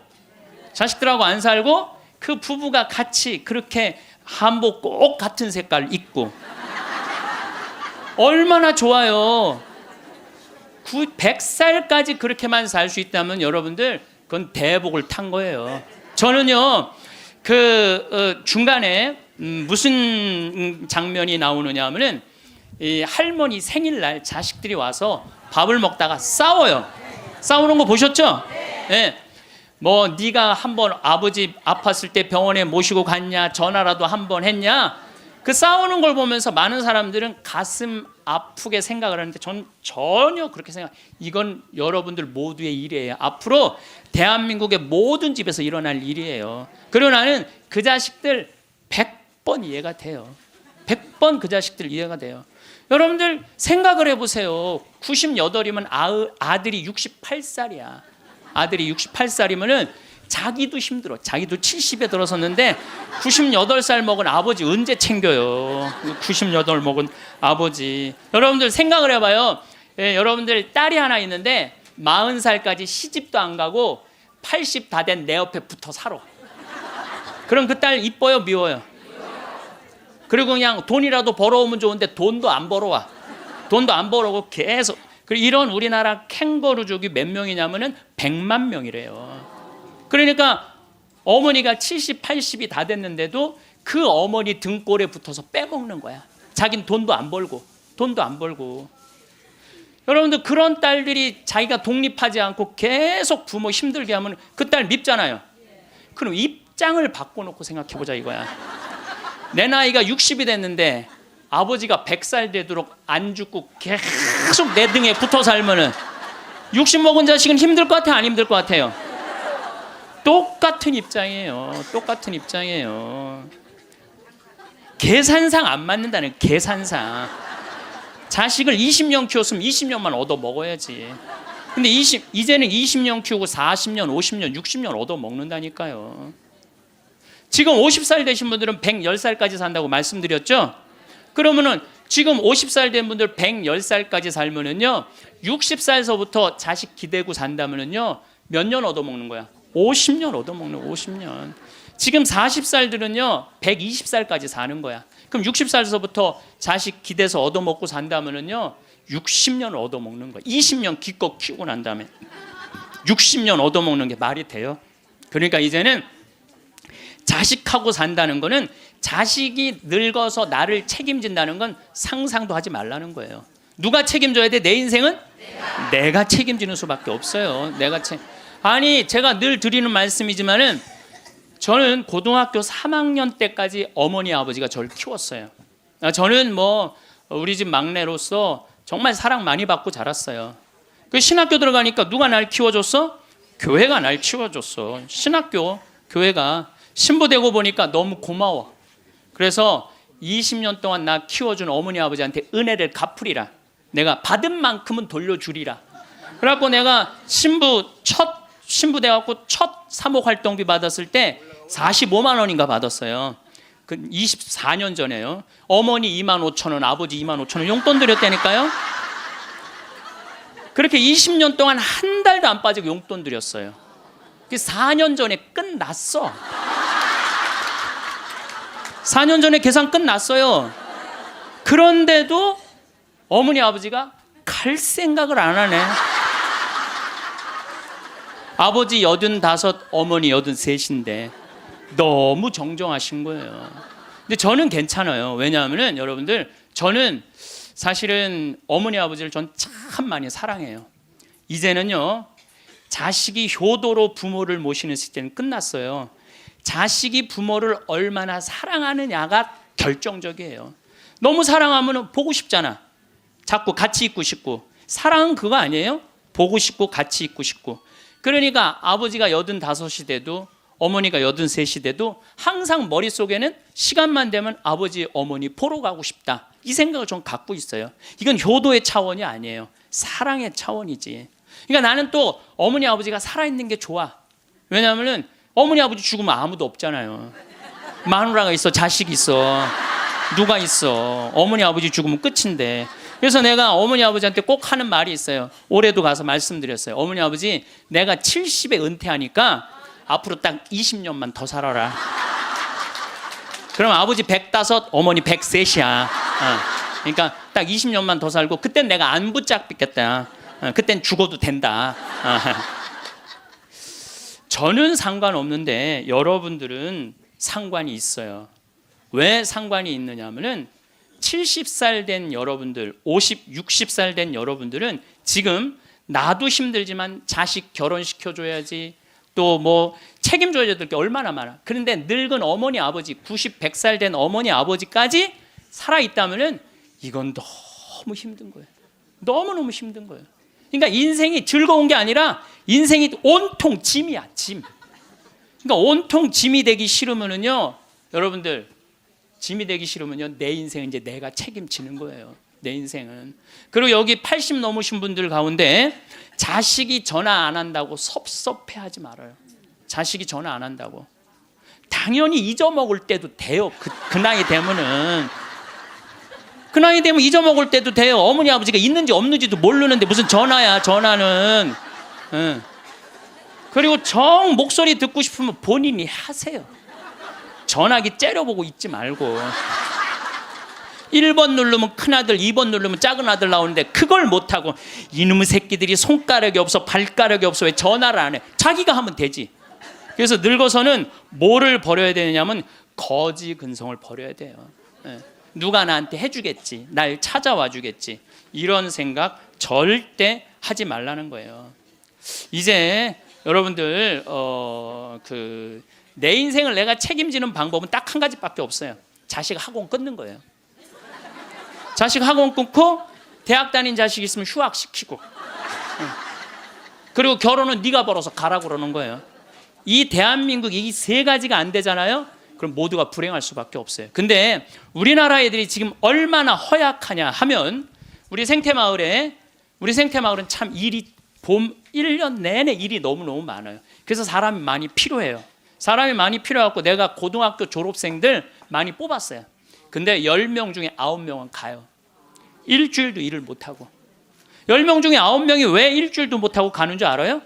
그 부부가 같이 그렇게 한복 꼭 같은 색깔 입고 얼마나 좋아요. 100살까지 그렇게만 살 수 있다면 여러분들 그건 대복을 탄 거예요. 저는요, 중간에 무슨 장면이 나오느냐 하면은 이 할머니 생일날 자식들이 와서 밥을 먹다가 싸워요. 싸우는 거 보셨죠? 네. 뭐 네가 한번 아버지 아팠을 때 병원에 모시고 갔냐, 전화라도 한번 했냐. 그 싸우는 걸 보면서 많은 사람들은 가슴 아프게 생각을 하는데 전 전혀 그렇게 이건 여러분들 모두의 일이에요. 앞으로 대한민국의 모든 집에서 일어날 일이에요. 그리고 나는 그 자식들 100번 이해가 돼요. 100번 그 자식들 이해가 돼요. 여러분들 생각을 해보세요. 98이면 아들이 68살이야. 아들이 68살이면은 자기도 힘들어. 자기도 70에 들어섰는데 98살 먹은 아버지 언제 챙겨요? 98 먹은 아버지. 여러분들 생각을 해봐요. 예, 여러분들 딸이 하나 있는데 40살까지 시집도 안 가고 80 다 된 내 옆에 붙어 살아. 그럼 그 딸 이뻐요, 미워요? 그리고 그냥 돈이라도 벌어오면 좋은데 돈도 안 벌어와. 돈도 안 벌어오고 계속. 그리고 이런 우리나라 캥거루족이 몇 명이냐면은 100만 명이래요. 그러니까 어머니가 70, 80이 다 됐는데도 그 어머니 등골에 붙어서 빼먹는 거야. 자긴 돈도 안 벌고. 여러분들 그런 딸들이 자기가 독립하지 않고 계속 부모 힘들게 하면 그 딸 밉잖아요. 그럼 입장을 바꿔놓고 생각해보자 이거야. 내 나이가 60이 됐는데 아버지가 100살 되도록 안 죽고 계속 내 등에 붙어 살면은 60 먹은 자식은 힘들 것 같아요, 안 힘들 것 같아요? 똑같은 입장이에요. 계산상 안 맞는다는, 계산상. 자식을 20년 키웠으면 20년만 얻어 먹어야지. 근데 이제는 20년 키우고 40년, 50년, 60년 얻어 먹는다니까요. 지금 50살 되신 분들은 110살까지 산다고 말씀드렸죠? 그러면은 지금 50살 된 분들 110살까지 살면은요, 60살서부터 자식 기대고 산다면은요, 몇 년 얻어 먹는 거야? 50년 얻어먹는, 50년. 지금 40살들은요 120살까지 사는 거야. 그럼 60살서부터 자식 기대서 얻어먹고 산다면은요 60년 얻어먹는 거야. 20년 기껏 키우고 난 다음에 60년 얻어먹는 게 말이 돼요? 그러니까 이제는 자식하고 산다는 거는, 자식이 늙어서 나를 책임진다는 건 상상도 하지 말라는 거예요. 누가 책임져야 돼? 내 인생은? 내가 책임지는 수밖에 없어요. 아니, 제가 늘 드리는 말씀이지만은 저는 고등학교 3학년 때까지 어머니 아버지가 저를 키웠어요. 저는 뭐 우리 집 막내로서 정말 사랑 많이 받고 자랐어요. 그 신학교 들어가니까 누가 날 키워줬어? 교회가 날 키워줬어. 신학교, 교회가. 신부 되고 보니까 너무 고마워. 그래서 20년 동안 나 키워준 어머니 아버지한테 은혜를 갚으리라. 내가 받은 만큼은 돌려주리라. 그래갖고 내가 신부 돼갖고 첫 사목 활동비 받았을 때 45만 원인가 받았어요. 그 24년 전에요. 어머니 2만 5천 원, 아버지 2만 5천 원 용돈 드렸다니까요. 그렇게 20년 동안 한 달도 안 빠지고 용돈 드렸어요. 그 4년 전에 끝났어. 4년 전에 계산 끝났어요. 그런데도 어머니 아버지가 갈 생각을 안 하네. 아버지 85, 어머니 83인데 너무 정정하신 거예요. 근데 저는 괜찮아요. 왜냐하면 여러분들, 저는 사실은 어머니 아버지를 전 참 많이 사랑해요. 이제는요, 자식이 효도로 부모를 모시는 시대는 끝났어요. 자식이 부모를 얼마나 사랑하느냐가 결정적이에요. 너무 사랑하면 보고 싶잖아. 자꾸 같이 있고 싶고. 사랑은 그거 아니에요? 보고 싶고 같이 있고 싶고. 그러니까 아버지가 85이 돼도 어머니가 83이 돼도 항상 머릿속에는 시간만 되면 아버지 어머니 보러 가고 싶다, 이 생각을 좀 갖고 있어요. 이건 효도의 차원이 아니에요. 사랑의 차원이지. 그러니까 나는 또 어머니 아버지가 살아있는 게 좋아. 왜냐하면 어머니 아버지 죽으면 아무도 없잖아요. 마누라가 있어, 자식이 있어, 누가 있어. 어머니 아버지 죽으면 끝인데. 그래서 내가 어머니 아버지한테 꼭 하는 말이 있어요. 올해도 가서 말씀드렸어요. 어머니 아버지, 내가 70에 은퇴하니까 앞으로 딱 20년만 더 살아라. 그럼 아버지 105, 어머니 103이야. 그러니까 딱 20년만 더 살고 그땐 내가 안 붙잡겠다. 그땐 죽어도 된다. 저는 상관없는데 여러분들은 상관이 있어요. 왜 상관이 있느냐 하면은 70살 된 여러분들, 50, 60살 된 여러분들은 지금 나도 힘들지만 자식 결혼시켜줘야지, 또 뭐 책임져야 될 게 얼마나 많아. 그런데 늙은 어머니 아버지, 90, 100살 된 어머니 아버지까지 살아있다면은 이건 너무 힘든 거예요. 너무너무 힘든 거예요. 그러니까 인생이 즐거운 게 아니라 인생이 온통 짐이야, 짐. 그러니까 온통 짐이 되기 싫으면은요, 여러분들, 짐이 되기 싫으면요, 내 인생은 이제 내가 책임지는 거예요. 내 인생은. 그리고 여기 80 넘으신 분들 가운데 자식이 전화 안 한다고 섭섭해하지 말아요. 자식이 전화 안 한다고. 당연히 잊어먹을 때도 돼요. 그 나이 되면은. 그 나이 되면 잊어먹을 때도 돼요. 어머니 아버지가 있는지 없는지도 모르는데 무슨 전화야, 전화는. 그리고 정 목소리 듣고 싶으면 본인이 하세요. 전화기 째려보고 있지 말고. 1번 누르면 큰아들, 2번 누르면 작은아들 나오는데 그걸 못하고 이놈의 새끼들이 손가락이 없어, 발가락이 없어, 왜 전화를 안 해? 자기가 하면 되지. 그래서 늙어서는 뭐를 버려야 되냐면 거지 근성을 버려야 돼요. 누가 나한테 해주겠지, 날 찾아와 주겠지, 이런 생각 절대 하지 말라는 거예요. 이제 여러분들 내 인생을 내가 책임지는 방법은 딱 한 가지밖에 없어요. 자식 학원 끊는 거예요. 자식 학원 끊고 대학 다닌 자식 있으면 휴학시키고, 그리고 결혼은 네가 벌어서 가라고 그러는 거예요. 이 대한민국 이 세 가지가 안 되잖아요. 그럼 모두가 불행할 수밖에 없어요. 근데 우리나라 애들이 지금 얼마나 허약하냐 하면, 우리 생태마을은 참 일이 봄 1년 내내 일이 너무너무 많아요. 그래서 사람이 많이 필요해요. 사람이 많이 필요해갖고 내가 고등학교 졸업생들 많이 뽑았어요. 근데 10명 중에 9명은 가요. 일주일도 일을 못하고. 10명 중에 9명이 왜 일주일도 못하고 가는 줄 알아요?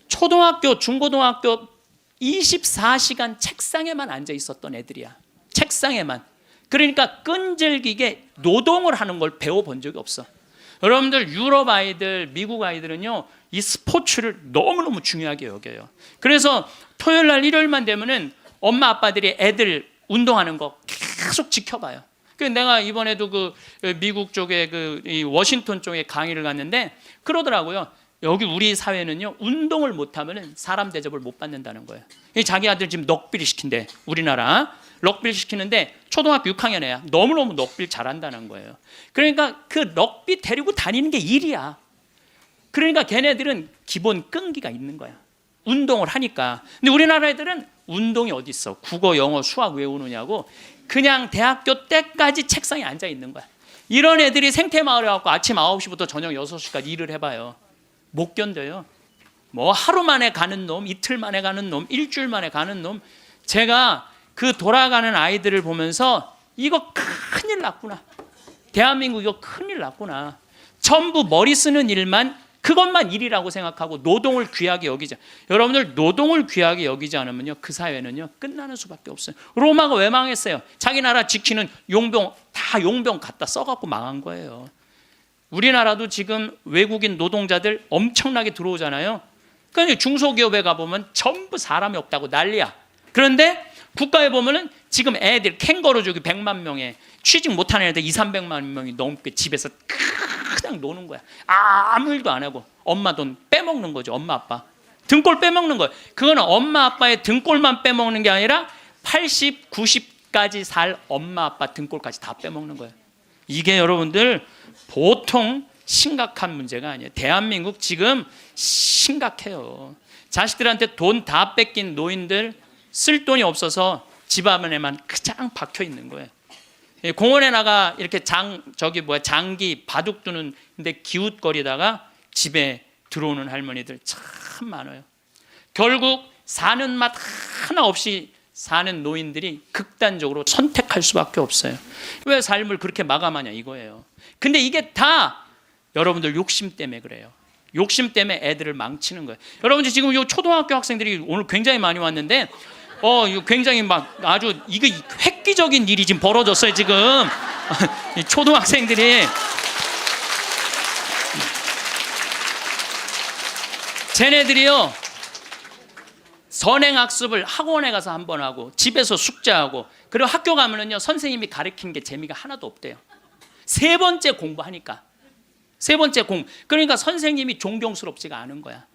초등학교, 중고등학교 24시간 책상에만 앉아 있었던 애들이야. 책상에만. 그러니까 끈질기게 노동을 하는 걸 배워본 적이 없어. 여러분들, 유럽 아이들, 미국 아이들은요, 이 스포츠를 너무너무 중요하게 여겨요. 그래서 토요일 날, 일요일만 되면은 엄마 아빠들이 애들 운동하는 거 계속 지켜봐요. 내가 이번에도 미국 쪽에 이 워싱턴 쪽에 강의를 갔는데 그러더라고요. 여기 우리 사회는요, 운동을 못하면 사람 대접을 못 받는다는 거예요. 자기 아들 지금 럭비를 시킨대. 우리나라 럭비를 시키는데 초등학교 6학년 애야. 너무너무 럭비를 잘한다는 거예요. 그러니까 그 럭비 데리고 다니는 게 일이야. 그러니까 걔네들은 기본 끈기가 있는 거야. 운동을 하니까. 근데 우리나라 애들은 운동이 어디 있어? 국어, 영어, 수학 외우느냐고 그냥 대학교 때까지 책상에 앉아 있는 거야. 이런 애들이 생태마을에 와서 아침 9시부터 저녁 6시까지 일을 해봐요. 못 견뎌요. 뭐 하루 만에 가는 놈, 이틀 만에 가는 놈, 일주일 만에 가는 놈. 제가 그 돌아가는 아이들을 보면서 이거 큰일 났구나. 대한민국 이거 큰일 났구나. 전부 머리 쓰는 일만, 그것만 일이라고 생각하고 노동을 귀하게 여기지. 여러분들 노동을 귀하게 여기지 않으면요, 그 사회는요 끝나는 수밖에 없어요. 로마가 왜 망했어요? 자기 나라 지키는 용병 다 용병 갖다 써갖고 망한 거예요. 우리나라도 지금 외국인 노동자들 엄청나게 들어오잖아요. 그러니까 중소기업에 가보면 전부 사람이 없다고 난리야. 그런데 국가에 보면은 지금 애들 캥거루족이 100만 명에 취직 못하는 애들 200~300만 명이 넘게 집에서 그냥 노는 거야. 아무 일도 안 하고 엄마 돈 빼먹는 거죠. 엄마 아빠 등골 빼먹는 거예요. 그거는 엄마 아빠의 등골만 빼먹는 게 아니라 80, 90까지 살 엄마 아빠 등골까지 다 빼먹는 거예요. 이게 여러분들 보통 심각한 문제가 아니에요. 대한민국 지금 심각해요. 자식들한테 돈 다 뺏긴 노인들, 쓸 돈이 없어서 집 안에만 그냥 박혀 있는 거예요. 공원에 나가 이렇게 장기 바둑 두는데 기웃거리다가 집에 들어오는 할머니들 참 많아요. 결국 사는 맛 하나 없이 사는 노인들이 극단적으로 선택할 수밖에 없어요. 왜 삶을 그렇게 마감하냐 이거예요. 근데 이게 다 여러분들 욕심 때문에 그래요. 욕심 때문에 애들을 망치는 거예요. 여러분들 지금 이 초등학교 학생들이 오늘 굉장히 많이 왔는데 이거 굉장히 막 아주 이거 획기적인 일이 지금 벌어졌어요. 지금 초등학생들이 쟤네들이요 선행학습을 학원에 가서 한 번 하고 집에서 숙제하고 그리고 학교 가면은요 선생님이 가르친 게 재미가 하나도 없대요. 세 번째 공부하니까 그러니까 선생님이 존경스럽지가 않은 거야.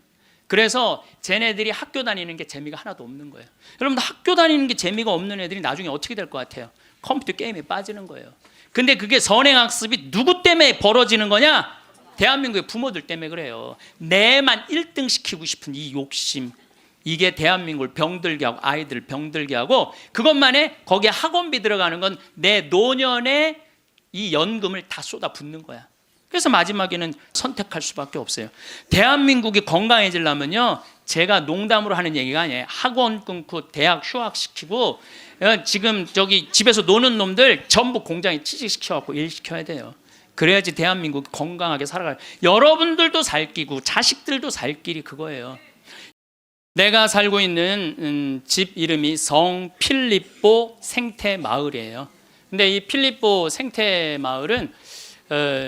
그래서 쟤네들이 학교 다니는 게 재미가 하나도 없는 거예요. 여러분들 학교 다니는 게 재미가 없는 애들이 나중에 어떻게 될 것 같아요? 컴퓨터 게임에 빠지는 거예요. 근데 그게 선행학습이 누구 때문에 벌어지는 거냐? 대한민국의 부모들 때문에 그래요. 내만 1등 시키고 싶은 이 욕심, 이게 대한민국을 병들게 하고 아이들을 병들게 하고 그것만에 거기에 학원비 들어가는 건 내 노년의 이 연금을 다 쏟아붓는 거야. 그래서 마지막에는 선택할 수밖에 없어요. 대한민국이 건강해지려면요 제가 농담으로 하는 얘기가 아니에요. 학원 끊고 대학 휴학시키고 지금 저기 집에서 노는 놈들 전부 공장에 취직시켜갖고 일시켜야 돼요. 그래야지 대한민국이 건강하게 살아가요. 여러분들도 살 끼고 자식들도 살 길이 그거예요. 내가 살고 있는 집 이름이 성필립보 생태마을이에요. 근데 이 필립보 생태마을은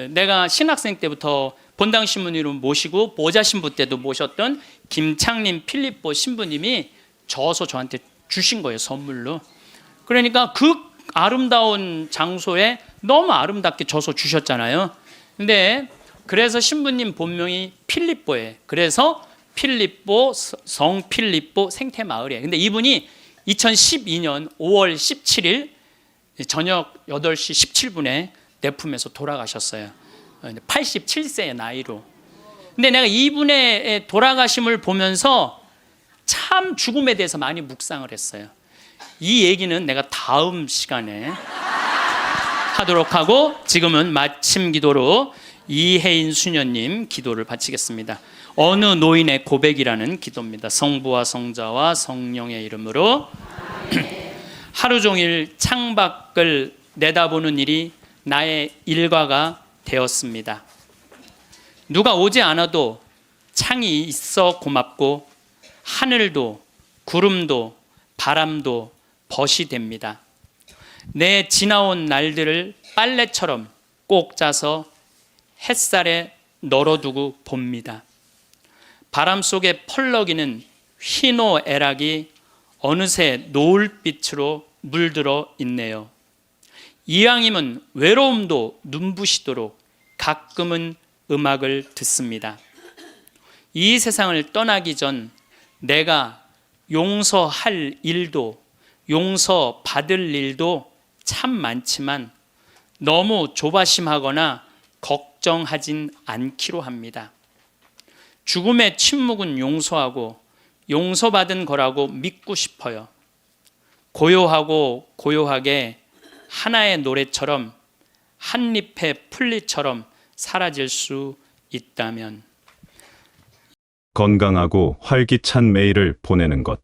내가 신학생 때부터 본당 신부님을 모시고 보좌 신부 때도 모셨던 김창림 필립보 신부님이 저서 저한테 주신 거예요, 선물로. 그러니까 그 아름다운 장소에 너무 아름답게 저서 주셨잖아요. 근데 그래서 신부님 본명이 필립보예요. 그래서 필립보 성필립보 생태마을이에요. 근데 이분이 2012년 5월 17일 저녁 8시 17분에 내 품에서 돌아가셨어요. 87세의 나이로. 근데 내가 이분의 돌아가심을 보면서 참 죽음에 대해서 많이 묵상을 했어요. 이 얘기는 내가 다음 시간에 하도록 하고 지금은 마침 기도로 이혜인 수녀님 기도를 바치겠습니다. 어느 노인의 고백이라는 기도입니다. 성부와 성자와 성령의 이름으로 하루 종일 창밖을 내다보는 일이 나의 일과가 되었습니다. 누가 오지 않아도 창이 있어 고맙고 하늘도 구름도 바람도 벗이 됩니다. 내 지나온 날들을 빨래처럼 꼭 짜서 햇살에 널어두고 봅니다. 바람 속에 펄럭이는 휘노애락이 어느새 노을빛으로 물들어 있네요. 이왕이면 외로움도 눈부시도록 가끔은 음악을 듣습니다. 이 세상을 떠나기 전 내가 용서할 일도 용서받을 일도 참 많지만 너무 조바심하거나 걱정하진 않기로 합니다. 죽음의 침묵은 용서하고 용서받은 거라고 믿고 싶어요. 고요하고 고요하게 하나의 노래처럼 한 잎의 풀잎처럼 사라질 수 있다면. 건강하고 활기찬 매일을 보내는 것.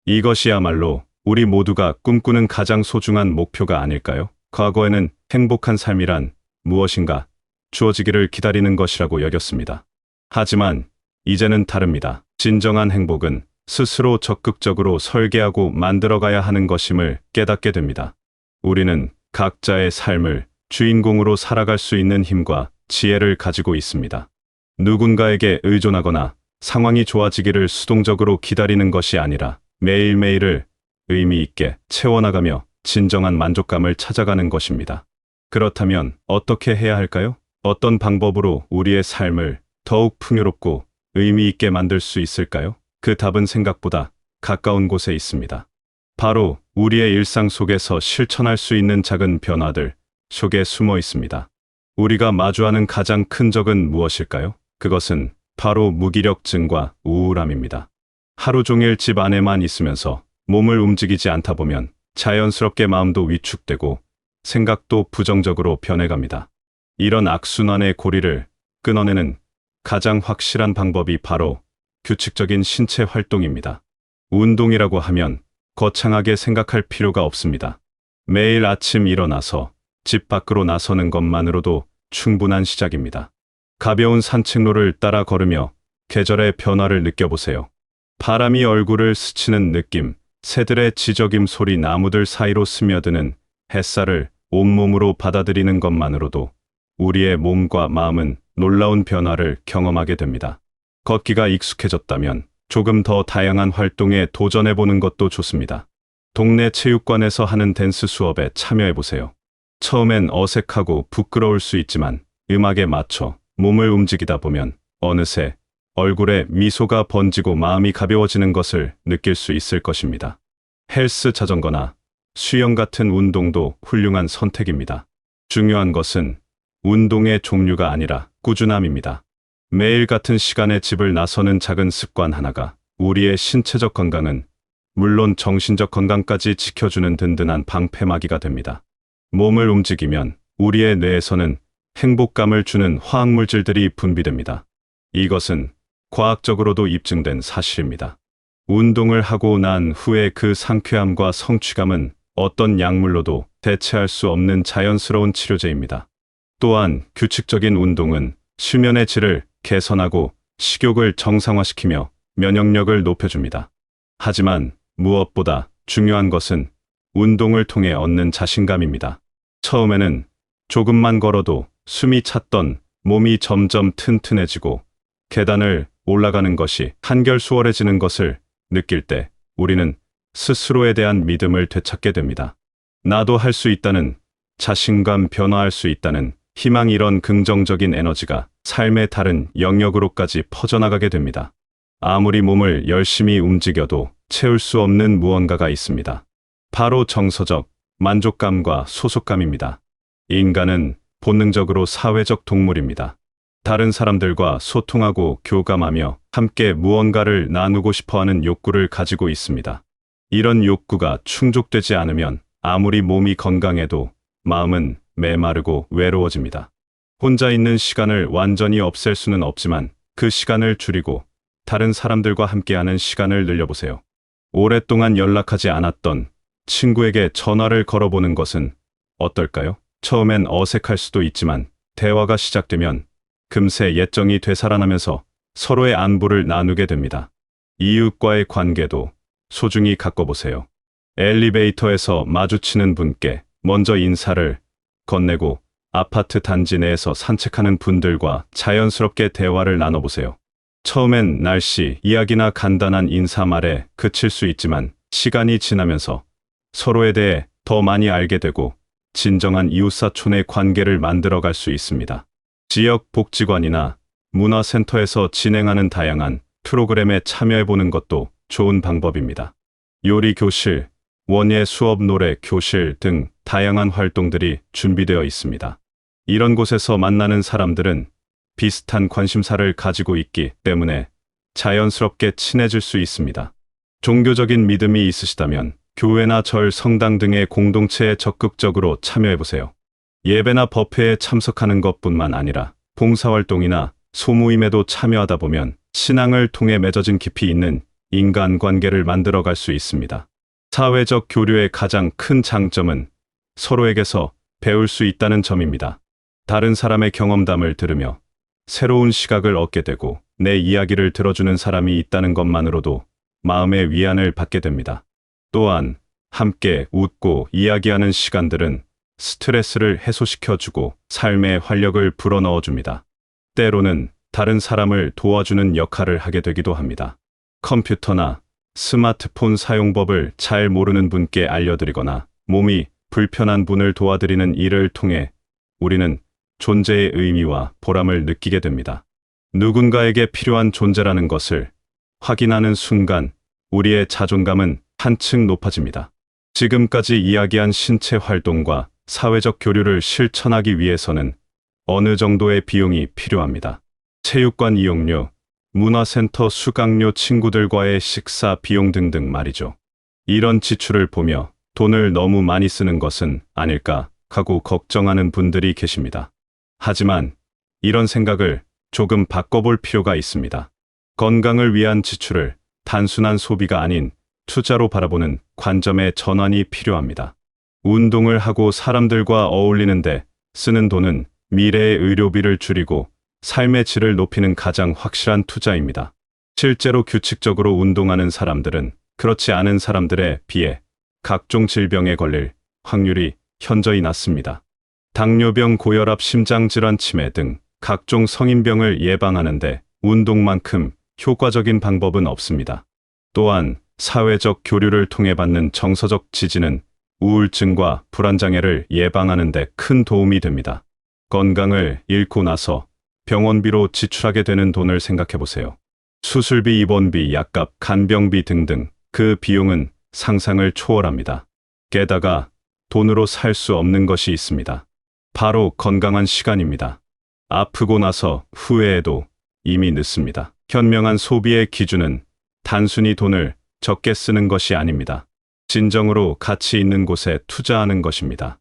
이것이야말로 우리 모두가 꿈꾸는 가장 소중한 목표가 아닐까요? 과거에는 행복한 삶이란 무엇인가 주어지기를 기다리는 것이라고 여겼습니다. 하지만 이제는 다릅니다. 진정한 행복은 스스로 적극적으로 설계하고 만들어가야 하는 것임을 깨닫게 됩니다. 우리는 각자의 삶을 주인공으로 살아갈 수 있는 힘과 지혜를 가지고 있습니다. 누군가에게 의존하거나 상황이 좋아지기를 수동적으로 기다리는 것이 아니라 매일매일을 의미 있게 채워나가며 진정한 만족감을 찾아가는 것입니다. 그렇다면 어떻게 해야 할까요? 어떤 방법으로 우리의 삶을 더욱 풍요롭고 의미 있게 만들 수 있을까요? 그 답은 생각보다 가까운 곳에 있습니다. 바로 우리의 일상 속에서 실천할 수 있는 작은 변화들 속에 숨어 있습니다. 우리가 마주하는 가장 큰 적은 무엇일까요? 그것은 바로 무기력증과 우울함입니다. 하루 종일 집 안에만 있으면서 몸을 움직이지 않다 보면 자연스럽게 마음도 위축되고 생각도 부정적으로 변해갑니다. 이런 악순환의 고리를 끊어내는 가장 확실한 방법이 바로 규칙적인 신체 활동입니다. 운동이라고 하면 거창하게 생각할 필요가 없습니다. 매일 아침 일어나서 집 밖으로 나서는 것만으로도 충분한 시작입니다. 가벼운 산책로를 따라 걸으며 계절의 변화를 느껴보세요. 바람이 얼굴을 스치는 느낌, 새들의 지저귐 소리, 나무들 사이로 스며드는 햇살을 온몸으로 받아들이는 것만으로도 우리의 몸과 마음은 놀라운 변화를 경험하게 됩니다. 걷기가 익숙해졌다면 조금 더 다양한 활동에 도전해보는 것도 좋습니다. 동네 체육관에서 하는 댄스 수업에 참여해보세요. 처음엔 어색하고 부끄러울 수 있지만 음악에 맞춰 몸을 움직이다 보면 어느새 얼굴에 미소가 번지고 마음이 가벼워지는 것을 느낄 수 있을 것입니다. 헬스 자전거나 수영 같은 운동도 훌륭한 선택입니다. 중요한 것은 운동의 종류가 아니라 꾸준함입니다. 매일 같은 시간에 집을 나서는 작은 습관 하나가 우리의 신체적 건강은 물론 정신적 건강까지 지켜주는 든든한 방패막이가 됩니다. 몸을 움직이면 우리의 뇌에서는 행복감을 주는 화학물질들이 분비됩니다. 이것은 과학적으로도 입증된 사실입니다. 운동을 하고 난 후에 그 상쾌함과 성취감은 어떤 약물로도 대체할 수 없는 자연스러운 치료제입니다. 또한 규칙적인 운동은 수면의 질을 개선하고 식욕을 정상화시키며 면역력을 높여줍니다. 하지만 무엇보다 중요한 것은 운동을 통해 얻는 자신감입니다. 처음에는 조금만 걸어도 숨이 찼던 몸이 점점 튼튼해지고 계단을 올라가는 것이 한결 수월해지는 것을 느낄 때 우리는 스스로에 대한 믿음을 되찾게 됩니다. 나도 할 수 있다는 자신감, 변화할 수 있다는 희망, 이런 긍정적인 에너지가 삶의 다른 영역으로까지 퍼져나가게 됩니다. 아무리 몸을 열심히 움직여도 채울 수 없는 무언가가 있습니다. 바로 정서적 만족감과 소속감입니다. 인간은 본능적으로 사회적 동물입니다. 다른 사람들과 소통하고 교감하며 함께 무언가를 나누고 싶어하는 욕구를 가지고 있습니다. 이런 욕구가 충족되지 않으면 아무리 몸이 건강해도 마음은 메마르고 외로워집니다. 혼자 있는 시간을 완전히 없앨 수는 없지만 그 시간을 줄이고 다른 사람들과 함께하는 시간을 늘려보세요. 오랫동안 연락하지 않았던 친구에게 전화를 걸어보는 것은 어떨까요? 처음엔 어색할 수도 있지만 대화가 시작되면 금세 옛정이 되살아나면서 서로의 안부를 나누게 됩니다. 이웃과의 관계도 소중히 가꿔보세요. 엘리베이터에서 마주치는 분께 먼저 인사를 건네고 아파트 단지 내에서 산책하는 분들과 자연스럽게 대화를 나눠보세요. 처음엔 날씨 이야기나 간단한 인사말에 그칠 수 있지만 시간이 지나면서 서로에 대해 더 많이 알게 되고 진정한 이웃사촌의 관계를 만들어갈 수 있습니다. 지역 복지관이나 문화센터에서 진행하는 다양한 프로그램에 참여해보는 것도 좋은 방법입니다. 요리 교실, 원예 수업, 노래 교실 등 다양한 활동들이 준비되어 있습니다. 이런 곳에서 만나는 사람들은 비슷한 관심사를 가지고 있기 때문에 자연스럽게 친해질 수 있습니다. 종교적인 믿음이 있으시다면 교회나 절, 성당 등의 공동체에 적극적으로 참여해보세요. 예배나 법회에 참석하는 것뿐만 아니라 봉사활동이나 소모임에도 참여하다 보면 신앙을 통해 맺어진 깊이 있는 인간관계를 만들어갈 수 있습니다. 사회적 교류의 가장 큰 장점은 서로에게서 배울 수 있다는 점입니다. 다른 사람의 경험담을 들으며 새로운 시각을 얻게 되고 내 이야기를 들어주는 사람이 있다는 것만으로도 마음의 위안을 받게 됩니다. 또한 함께 웃고 이야기하는 시간들은 스트레스를 해소시켜주고 삶의 활력을 불어넣어줍니다. 때로는 다른 사람을 도와주는 역할을 하게 되기도 합니다. 컴퓨터나 스마트폰 사용법을 잘 모르는 분께 알려드리거나 몸이 불편한 분을 도와드리는 일을 통해 우리는 존재의 의미와 보람을 느끼게 됩니다. 누군가에게 필요한 존재라는 것을 확인하는 순간 우리의 자존감은 한층 높아집니다. 지금까지 이야기한 신체 활동과 사회적 교류를 실천하기 위해서는 어느 정도의 비용이 필요합니다. 체육관 이용료, 문화센터 수강료, 친구들과의 식사 비용 등등 말이죠. 이런 지출을 보며 돈을 너무 많이 쓰는 것은 아닐까 하고 걱정하는 분들이 계십니다. 하지만 이런 생각을 조금 바꿔볼 필요가 있습니다. 건강을 위한 지출을 단순한 소비가 아닌 투자로 바라보는 관점의 전환이 필요합니다. 운동을 하고 사람들과 어울리는데 쓰는 돈은 미래의 의료비를 줄이고 삶의 질을 높이는 가장 확실한 투자입니다. 실제로 규칙적으로 운동하는 사람들은 그렇지 않은 사람들에 비해 각종 질병에 걸릴 확률이 현저히 낮습니다. 당뇨병, 고혈압, 심장질환, 치매 등 각종 성인병을 예방하는데 운동만큼 효과적인 방법은 없습니다. 또한 사회적 교류를 통해 받는 정서적 지지는 우울증과 불안장애를 예방하는 데 큰 도움이 됩니다. 건강을 잃고 나서 병원비로 지출하게 되는 돈을 생각해 보세요. 수술비, 입원비, 약값, 간병비 등등 그 비용은 상상을 초월합니다. 게다가 돈으로 살 수 없는 것이 있습니다. 바로 건강한 시간입니다. 아프고 나서 후회해도 이미 늦습니다. 현명한 소비의 기준은 단순히 돈을 적게 쓰는 것이 아닙니다. 진정으로 가치 있는 곳에 투자하는 것입니다.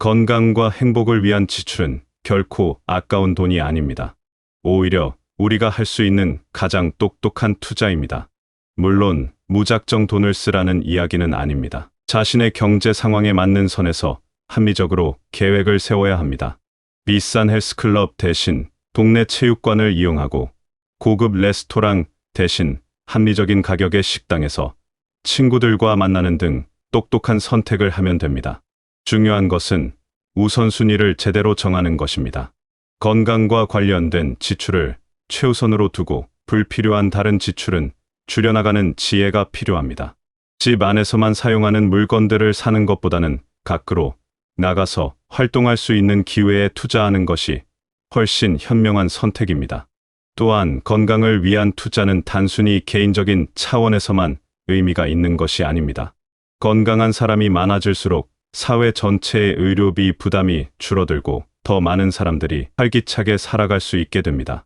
건강과 행복을 위한 지출은 결코 아까운 돈이 아닙니다. 오히려 우리가 할 수 있는 가장 똑똑한 투자입니다. 물론 무작정 돈을 쓰라는 이야기는 아닙니다. 자신의 경제 상황에 맞는 선에서 합리적으로 계획을 세워야 합니다. 비싼 헬스클럽 대신 동네 체육관을 이용하고 고급 레스토랑 대신 합리적인 가격의 식당에서 친구들과 만나는 등 똑똑한 선택을 하면 됩니다. 중요한 것은 우선순위를 제대로 정하는 것입니다. 건강과 관련된 지출을 최우선으로 두고 불필요한 다른 지출은 줄여나가는 지혜가 필요합니다. 집 안에서만 사용하는 물건들을 사는 것보다는 밖으로 나가서 활동할 수 있는 기회에 투자하는 것이 훨씬 현명한 선택입니다. 또한 건강을 위한 투자는 단순히 개인적인 차원에서만 의미가 있는 것이 아닙니다. 건강한 사람이 많아질수록 사회 전체의 의료비 부담이 줄어들고 더 많은 사람들이 활기차게 살아갈 수 있게 됩니다.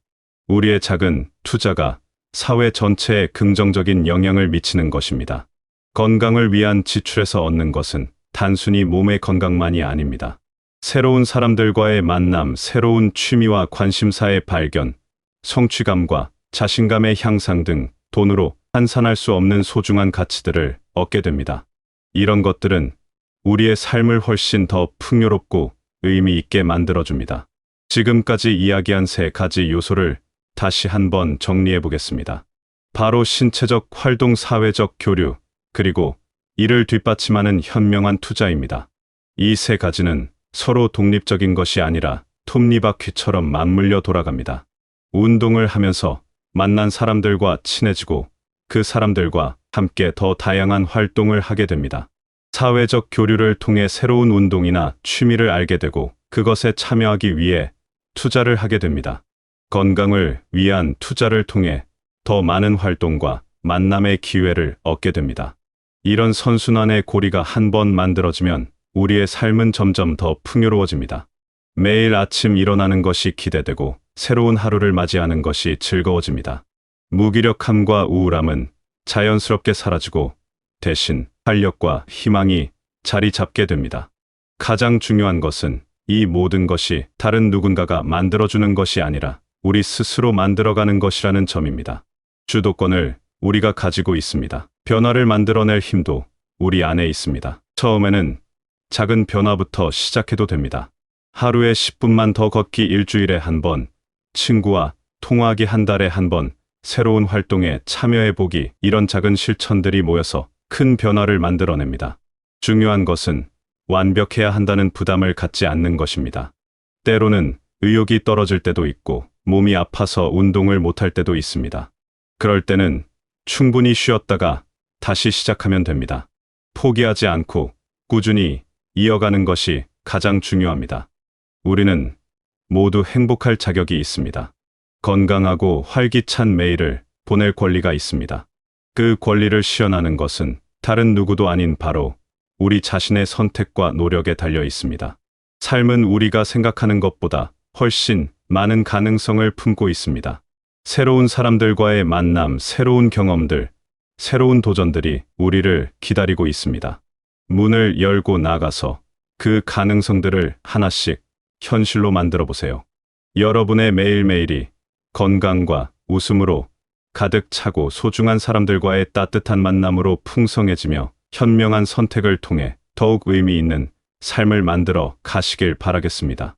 우리의 작은 투자가 사회 전체에 긍정적인 영향을 미치는 것입니다. 건강을 위한 지출에서 얻는 것은 단순히 몸의 건강만이 아닙니다. 새로운 사람들과의 만남, 새로운 취미와 관심사의 발견, 성취감과 자신감의 향상 등 돈으로 환산할 수 없는 소중한 가치들을 얻게 됩니다. 이런 것들은 우리의 삶을 훨씬 더 풍요롭고 의미 있게 만들어줍니다. 지금까지 이야기한 3가지 요소를 다시 한번 정리해 보겠습니다. 바로 신체적 활동, 사회적 교류, 그리고 이를 뒷받침하는 현명한 투자입니다. 이 3가지는 서로 독립적인 것이 아니라 톱니바퀴처럼 맞물려 돌아갑니다. 운동을 하면서 만난 사람들과 친해지고 그 사람들과 함께 더 다양한 활동을 하게 됩니다. 사회적 교류를 통해 새로운 운동이나 취미를 알게 되고 그것에 참여하기 위해 투자를 하게 됩니다. 건강을 위한 투자를 통해 더 많은 활동과 만남의 기회를 얻게 됩니다. 이런 선순환의 고리가 한번 만들어지면 우리의 삶은 점점 더 풍요로워집니다. 매일 아침 일어나는 것이 기대되고 새로운 하루를 맞이하는 것이 즐거워집니다. 무기력함과 우울함은 자연스럽게 사라지고 대신 활력과 희망이 자리 잡게 됩니다. 가장 중요한 것은 이 모든 것이 다른 누군가가 만들어주는 것이 아니라 우리 스스로 만들어가는 것이라는 점입니다. 주도권을 우리가 가지고 있습니다. 변화를 만들어낼 힘도 우리 안에 있습니다. 처음에는 작은 변화부터 시작해도 됩니다. 하루에 10분만 더 걷기, 일주일에 한 번, 친구와 통화하기, 한 달에 한 번, 새로운 활동에 참여해보기, 이런 작은 실천들이 모여서 큰 변화를 만들어냅니다. 중요한 것은 완벽해야 한다는 부담을 갖지 않는 것입니다. 때로는 의욕이 떨어질 때도 있고 몸이 아파서 운동을 못할 때도 있습니다. 그럴 때는 충분히 쉬었다가 다시 시작하면 됩니다. 포기하지 않고 꾸준히 이어가는 것이 가장 중요합니다. 우리는 모두 행복할 자격이 있습니다. 건강하고 활기찬 매일을 보낼 권리가 있습니다. 그 권리를 시연하는 것은 다른 누구도 아닌 바로 우리 자신의 선택과 노력에 달려 있습니다. 삶은 우리가 생각하는 것보다 훨씬 많은 가능성을 품고 있습니다. 새로운 사람들과의 만남, 새로운 경험들, 새로운 도전들이 우리를 기다리고 있습니다. 문을 열고 나가서 그 가능성들을 하나씩 현실로 만들어 보세요. 여러분의 매일매일이 건강과 웃음으로 가득 차고 소중한 사람들과의 따뜻한 만남으로 풍성해지며 현명한 선택을 통해 더욱 의미 있는 삶을 만들어 가시길 바라겠습니다.